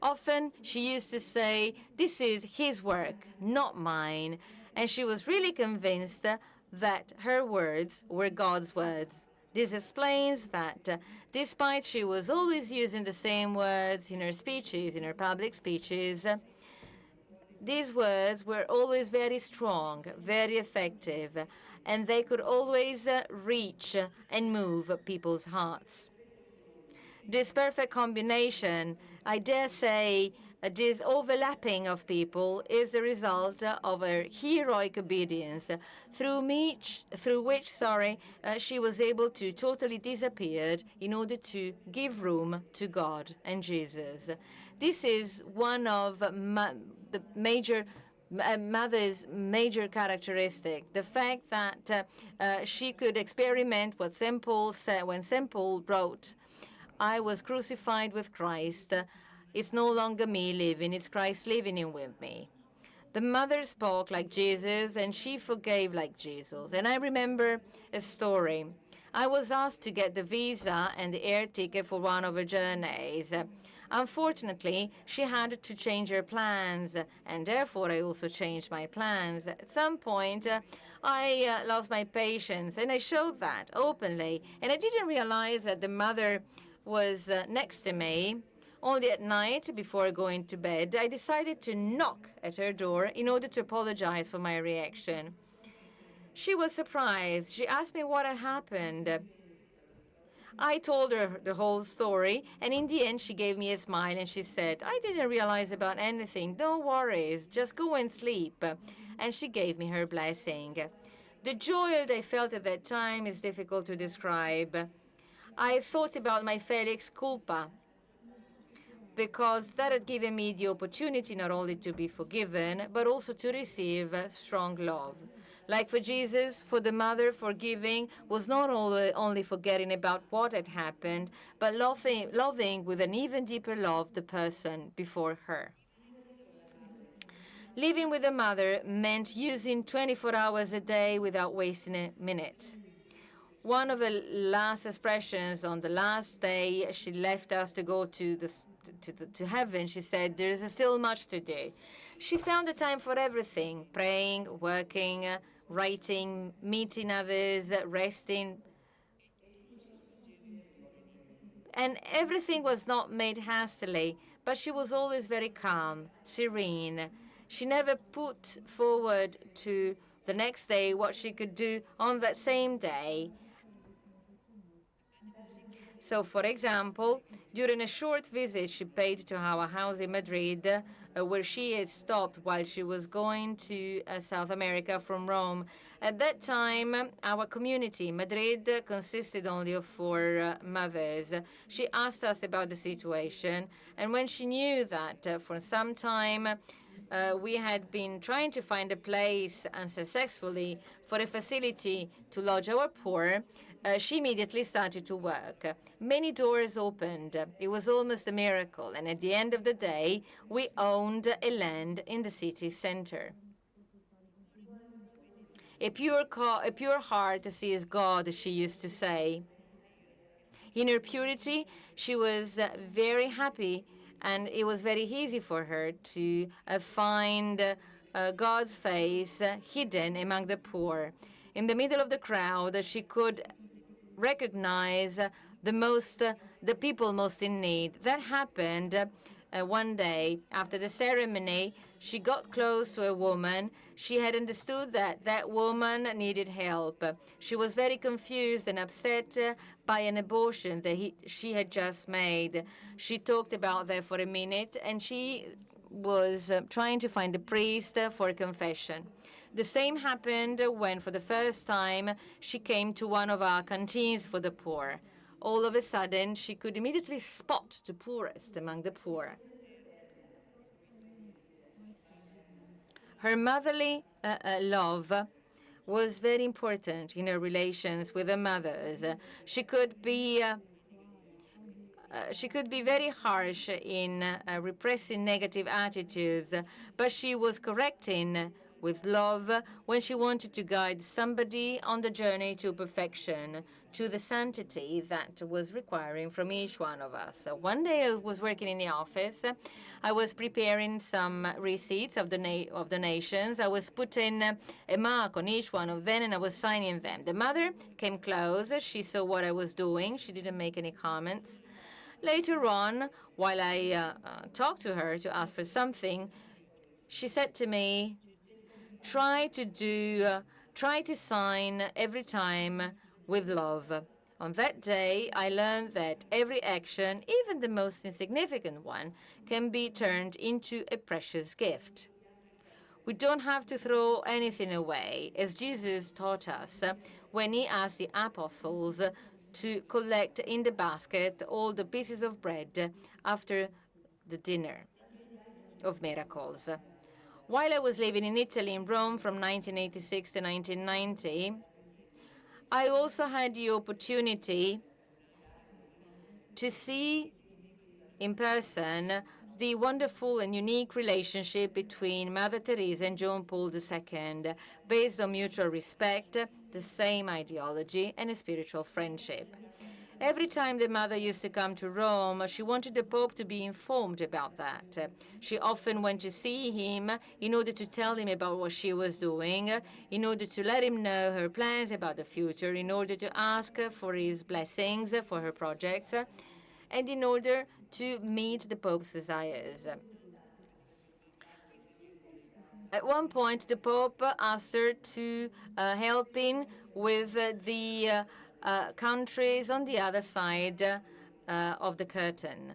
Often she used to say, this is his work, not mine. And she was really convinced that her words were God's words. This explains that despite she was always using the same words in her speeches, in her public speeches, these words were always very strong, very effective, and they could always reach and move people's hearts. This perfect combination, I dare say, this overlapping of people is the result of her heroic obedience, through which she was able to totally disappear in order to give room to God and Jesus. This is one of the major mother's major characteristic, the fact that she could experiment what St. Paul said when St. Paul wrote, I was crucified with Christ. It's no longer me living, it's Christ living in with me. The mother spoke like Jesus, and she forgave like Jesus. And I remember a story. I was asked to get the visa and the air ticket for one of her journeys. Unfortunately, she had to change her plans, and therefore I also changed my plans. At some point, I lost my patience, and I showed that openly. And I didn't realize that the mother was next to me. Only at night, before going to bed, I decided to knock at her door in order to apologize for my reaction. She was surprised. She asked me what had happened. I told her the whole story, and in the end, she gave me a smile and she said, I didn't realize about anything. Don't worry, just go and sleep. And she gave me her blessing. The joy that I felt at that time is difficult to describe. I thought about my Felix culpa, because that had given me the opportunity not only to be forgiven, but also to receive strong love. Like for Jesus, for the mother, forgiving was not only forgetting about what had happened, but loving with an even deeper love the person before her. Living with the mother meant using 24 hours a day without wasting a minute. One of the last expressions on the last day she left us to go to heaven, she said, there is still much to do. She found the time for everything: praying, working, writing, meeting others, resting. And everything was not made hastily, but she was always very calm, serene. She never put forward to the next day what she could do on that same day. So, for example, during a short visit she paid to our house in Madrid, where she had stopped while she was going to South America from Rome. At that time, our community in Madrid consisted only of 4 mothers. She asked us about the situation, and when she knew that for some time we had been trying to find a place unsuccessfully for a facility to lodge our poor, she immediately started to work. Many doors opened. It was almost a miracle. And at the end of the day, we owned a land in the city center. A pure heart sees God, she used to say. In her purity, she was very happy, and it was very easy for her to find God's face hidden among the poor. In the middle of the crowd, she could recognize the people most in need. That happened one day after the ceremony. She got close to a woman. She had understood that that woman needed help. She was very confused and upset by an abortion that she had just made. She talked about that for a minute, and she was trying to find a priest for a confession. The same happened when, for the first time, she came to one of our canteens for the poor. All of a sudden, she could immediately spot the poorest among the poor. Her motherly love was very important in her relations with the mothers. She could be very harsh in repressing negative attitudes, but she was correcting with love when she wanted to guide somebody on the journey to perfection, to the sanctity that was requiring from each one of us. One day I was working in the office. I was preparing some receipts of the donations. I was putting a mark on each one of them, and I was signing them. The mother came close. She saw what I was doing. She didn't make any comments. Later on, while I talked to her to ask for something, she said to me, try to sign every time with love. On that day, I learned that every action, even the most insignificant one, can be turned into a precious gift. We don't have to throw anything away, as Jesus taught us when he asked the apostles to collect in the basket all the pieces of bread after the dinner of miracles. While I was living in Italy, in Rome, from 1986 to 1990, I also had the opportunity to see in person the wonderful and unique relationship between Mother Teresa and John Paul II, based on mutual respect, the same ideology, and a spiritual friendship. Every time the mother used to come to Rome, she wanted the Pope to be informed about that. She often went to see him in order to tell him about what she was doing, in order to let him know her plans about the future, in order to ask for his blessings for her projects, and in order to meet the Pope's desires. At one point, the Pope asked her to help him with the countries on the other side of the curtain.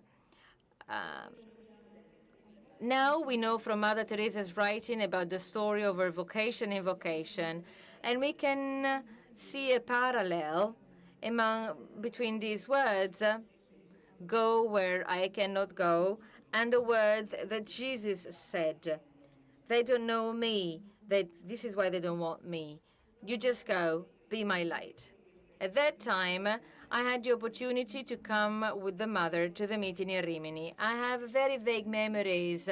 Now we know from Mother Teresa's writing about the story of her vocation and vocation, and we can see a parallel between these words, go where I cannot go, and the words that Jesus said. They don't know me. This is why they don't want me. You just go, be my light. At that time, I had the opportunity to come with the mother to the meeting in Rimini. I have very vague memories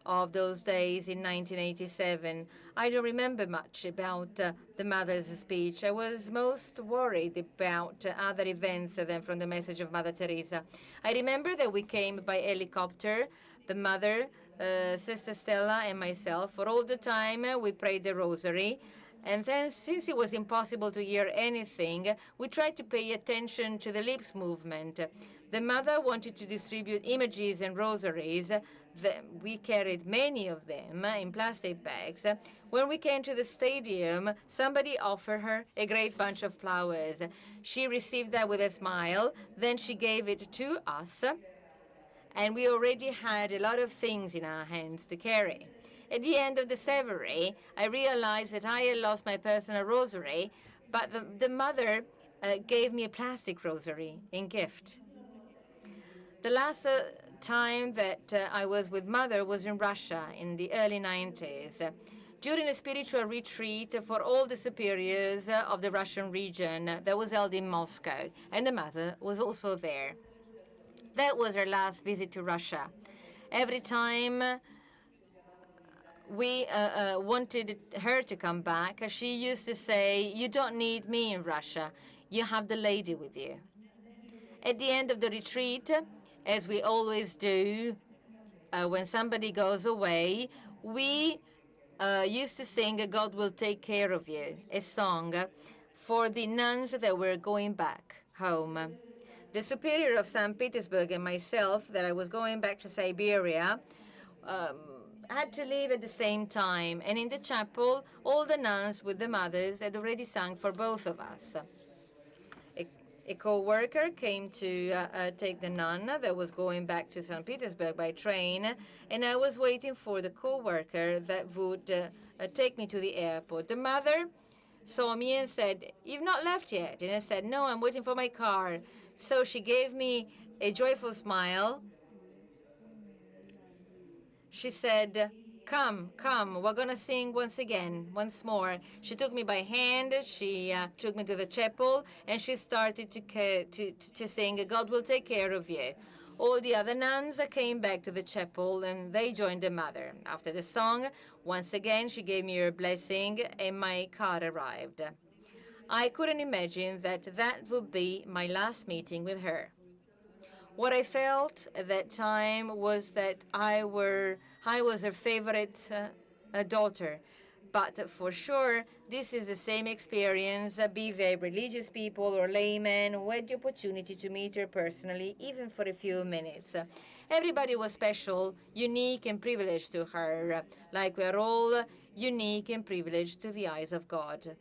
of those days in 1987. I don't remember much about the mother's speech. I was most worried about other events than from the message of Mother Teresa. I remember that we came by helicopter, the mother, Sister Stella, and myself. For all the time, we prayed the rosary. And then, since it was impossible to hear anything, we tried to pay attention to the lips movement. The mother wanted to distribute images and rosaries. We carried many of them in plastic bags. When we came to the stadium, somebody offered her a great bunch of flowers. She received that with a smile. Then she gave it to us, and we already had a lot of things in our hands to carry. At the end of the Severy, I realized that I had lost my personal rosary, but the mother gave me a plastic rosary in gift. The last time that I was with Mother was in Russia in the early 90s, during a spiritual retreat for all the superiors of the Russian region that was held in Moscow, and the Mother was also there. That was her last visit to Russia. Every time we wanted her to come back, she used to say, "You don't need me in Russia. You have the lady with you." At the end of the retreat, as we always do when somebody goes away, we used to sing "God Will Take Care of You," a song for the nuns that were going back home. The superior of St. Petersburg and myself, that I was going back to Siberia, had to leave at the same time. And in the chapel, all the nuns with the mothers had already sung for both of us. A co-worker came to take the nun that was going back to St. Petersburg by train, and I was waiting for the co-worker that would take me to the airport. The mother saw me and said, "You've not left yet." And I said, "No, I'm waiting for my car." So she gave me a joyful smile. She said, "Come, come, we're going to sing once more." She took me by hand, she took me to the chapel, and she started to sing, "God Will Take Care of You." All the other nuns came back to the chapel, and they joined the mother. After the song, once again, she gave me her blessing, and my car arrived. I couldn't imagine that would be my last meeting with her. What I felt at that time was that I was her favorite daughter. But for sure, this is the same experience, be they religious people or laymen who had the opportunity to meet her personally, even for a few minutes. Everybody was special, unique, and privileged to her, like we're all unique and privileged to the eyes of God.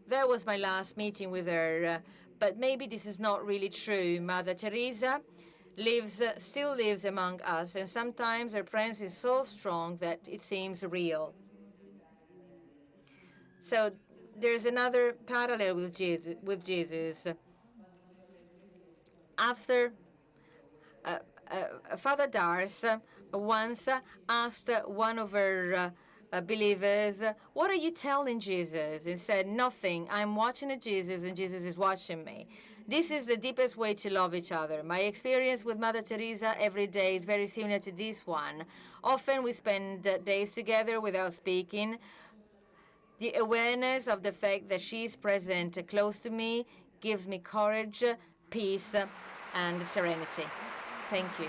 That was my last meeting with her, but maybe this is not really true. Mother Teresa still lives among us, and sometimes her presence is so strong that it seems real. So there's another parallel with Jesus. After Father Dars once asked one of her believers, "What are you telling Jesus?" And said, "Nothing. I'm watching Jesus and Jesus is watching me." This is the deepest way to love each other. My experience with Mother Teresa every day is very similar to this one. Often we spend days together without speaking. The awareness of the fact that she is present close to me gives me courage, peace and serenity. Thank you.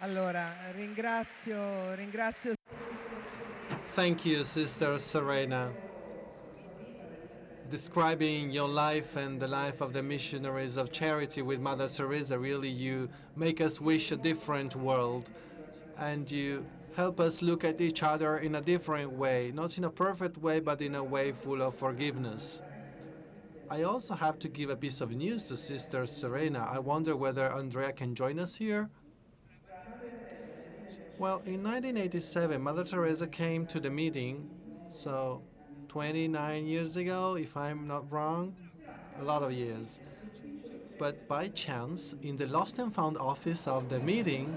Allora, ringrazio. Thank you, Sister Serena. Describing your life and the life of the missionaries of charity with Mother Teresa, really you make us wish a different world, and you help us look at each other in a different way, not in a perfect way, but in a way full of forgiveness. I also have to give a piece of news to Sister Serena. I wonder whether Andrea can join us here. Well, in 1987, Mother Teresa came to the meeting, so 29 years ago, if I'm not wrong, a lot of years. But by chance, in the lost and found office of the meeting,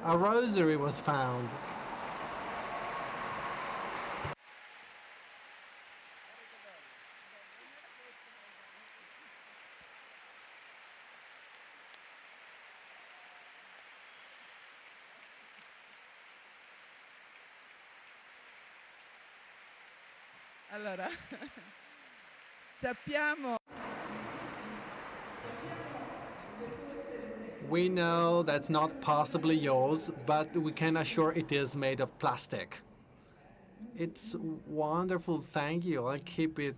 a rosary was found. Allora, sappiamo. We know that's not possibly yours, but we can assure it is made of plastic. It's wonderful, thank you. I'll keep it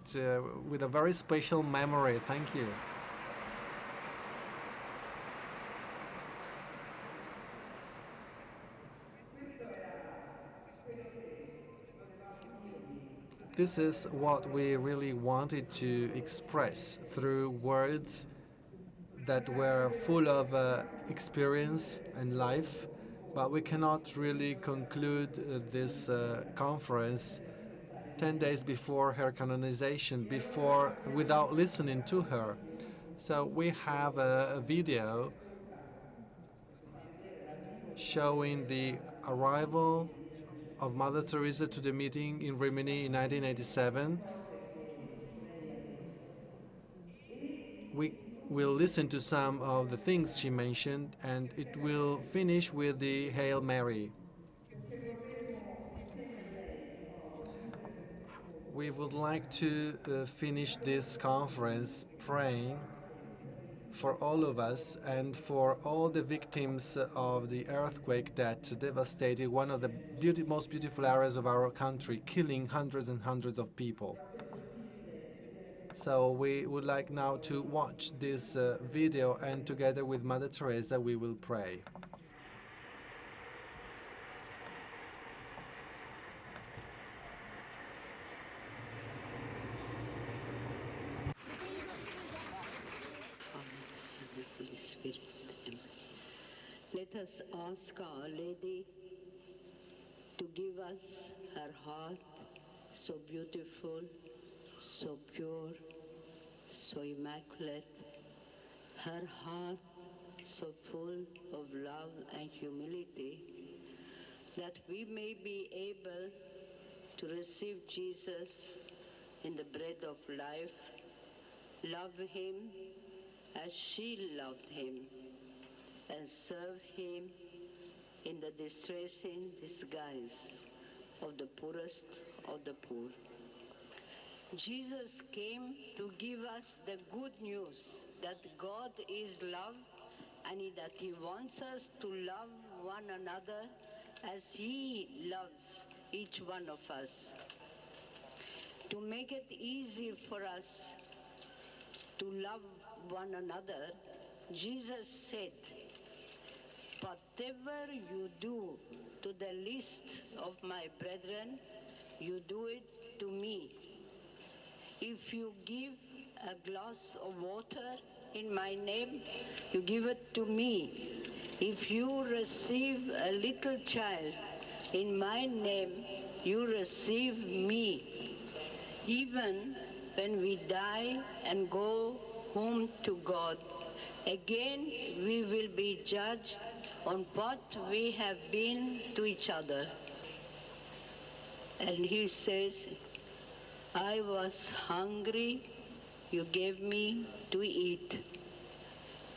with a very special memory, thank you. This is what we really wanted to express through words that were full of experience and life, but we cannot really conclude this conference 10 days before her canonization, without listening to her. So we have a video showing the arrival of Mother Teresa to the meeting in Rimini in 1987. We will listen to some of the things she mentioned, and it will finish with the Hail Mary. We would like to finish this conference praying for all of us and for all the victims of the earthquake that devastated one of the most beautiful areas of our country, killing hundreds and hundreds of people. So we would like now to watch this video, and together with Mother Teresa we will pray. Holy Spirit. Let us ask Our Lady to give us her heart, so beautiful, so pure, so immaculate, her heart so full of love and humility, that we may be able to receive Jesus in the bread of life, love him as she loved him, and serve him in the distressing disguise of the poorest of the poor. Jesus came to give us the good news that God is love, and that he wants us to love one another as he loves each one of us. To make it easy for us to love one another, Jesus said, "Whatever you do to the least of my brethren, you do it to me. If you give a glass of water in my name, you give it to me. If you receive a little child in my name, you receive me. Even when we die and go home to God. Again, we will be judged on what we have been to each other. And he says, I was hungry, you gave me to eat.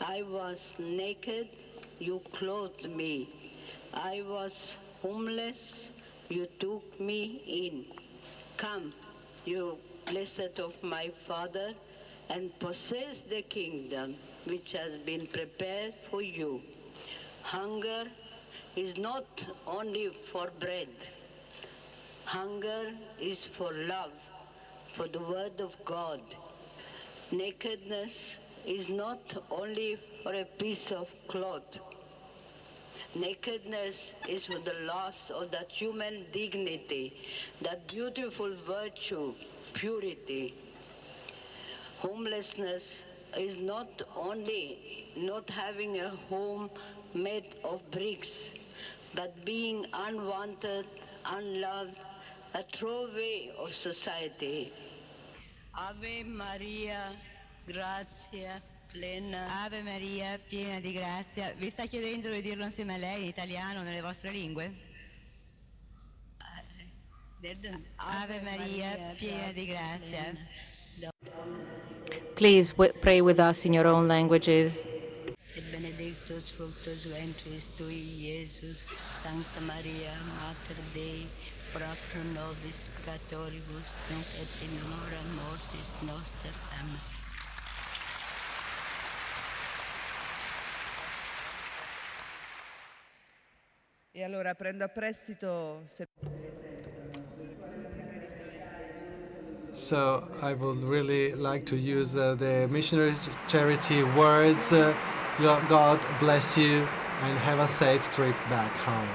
I was naked, you clothed me. I was homeless, you took me in. Come, you blessed of my Father, and possess the kingdom which has been prepared for you. Hunger is not only for bread. Hunger is for love, for the word of God. Nakedness is not only for a piece of cloth. Nakedness is for the loss of that human dignity, that beautiful virtue, purity. Homelessness is not only not having a home made of bricks, but being unwanted, unloved, a throwaway of society. Ave Maria, grazia plena. Ave Maria, piena di grazia. Vi sta chiedendo di dirlo insieme a lei in italiano, nelle vostre lingue? Ave Maria, piena di grazia. Please pray with us in your own languages. Et benedictus fructus ventris tui, Iesus, Sancta Maria, Mater Dei, ora pro nobis peccatoribus, nunc et in hora mortis noster. Amen. E allora prendo a prestito, se So I would really like to use the missionary charity words. God bless you and have a safe trip back home.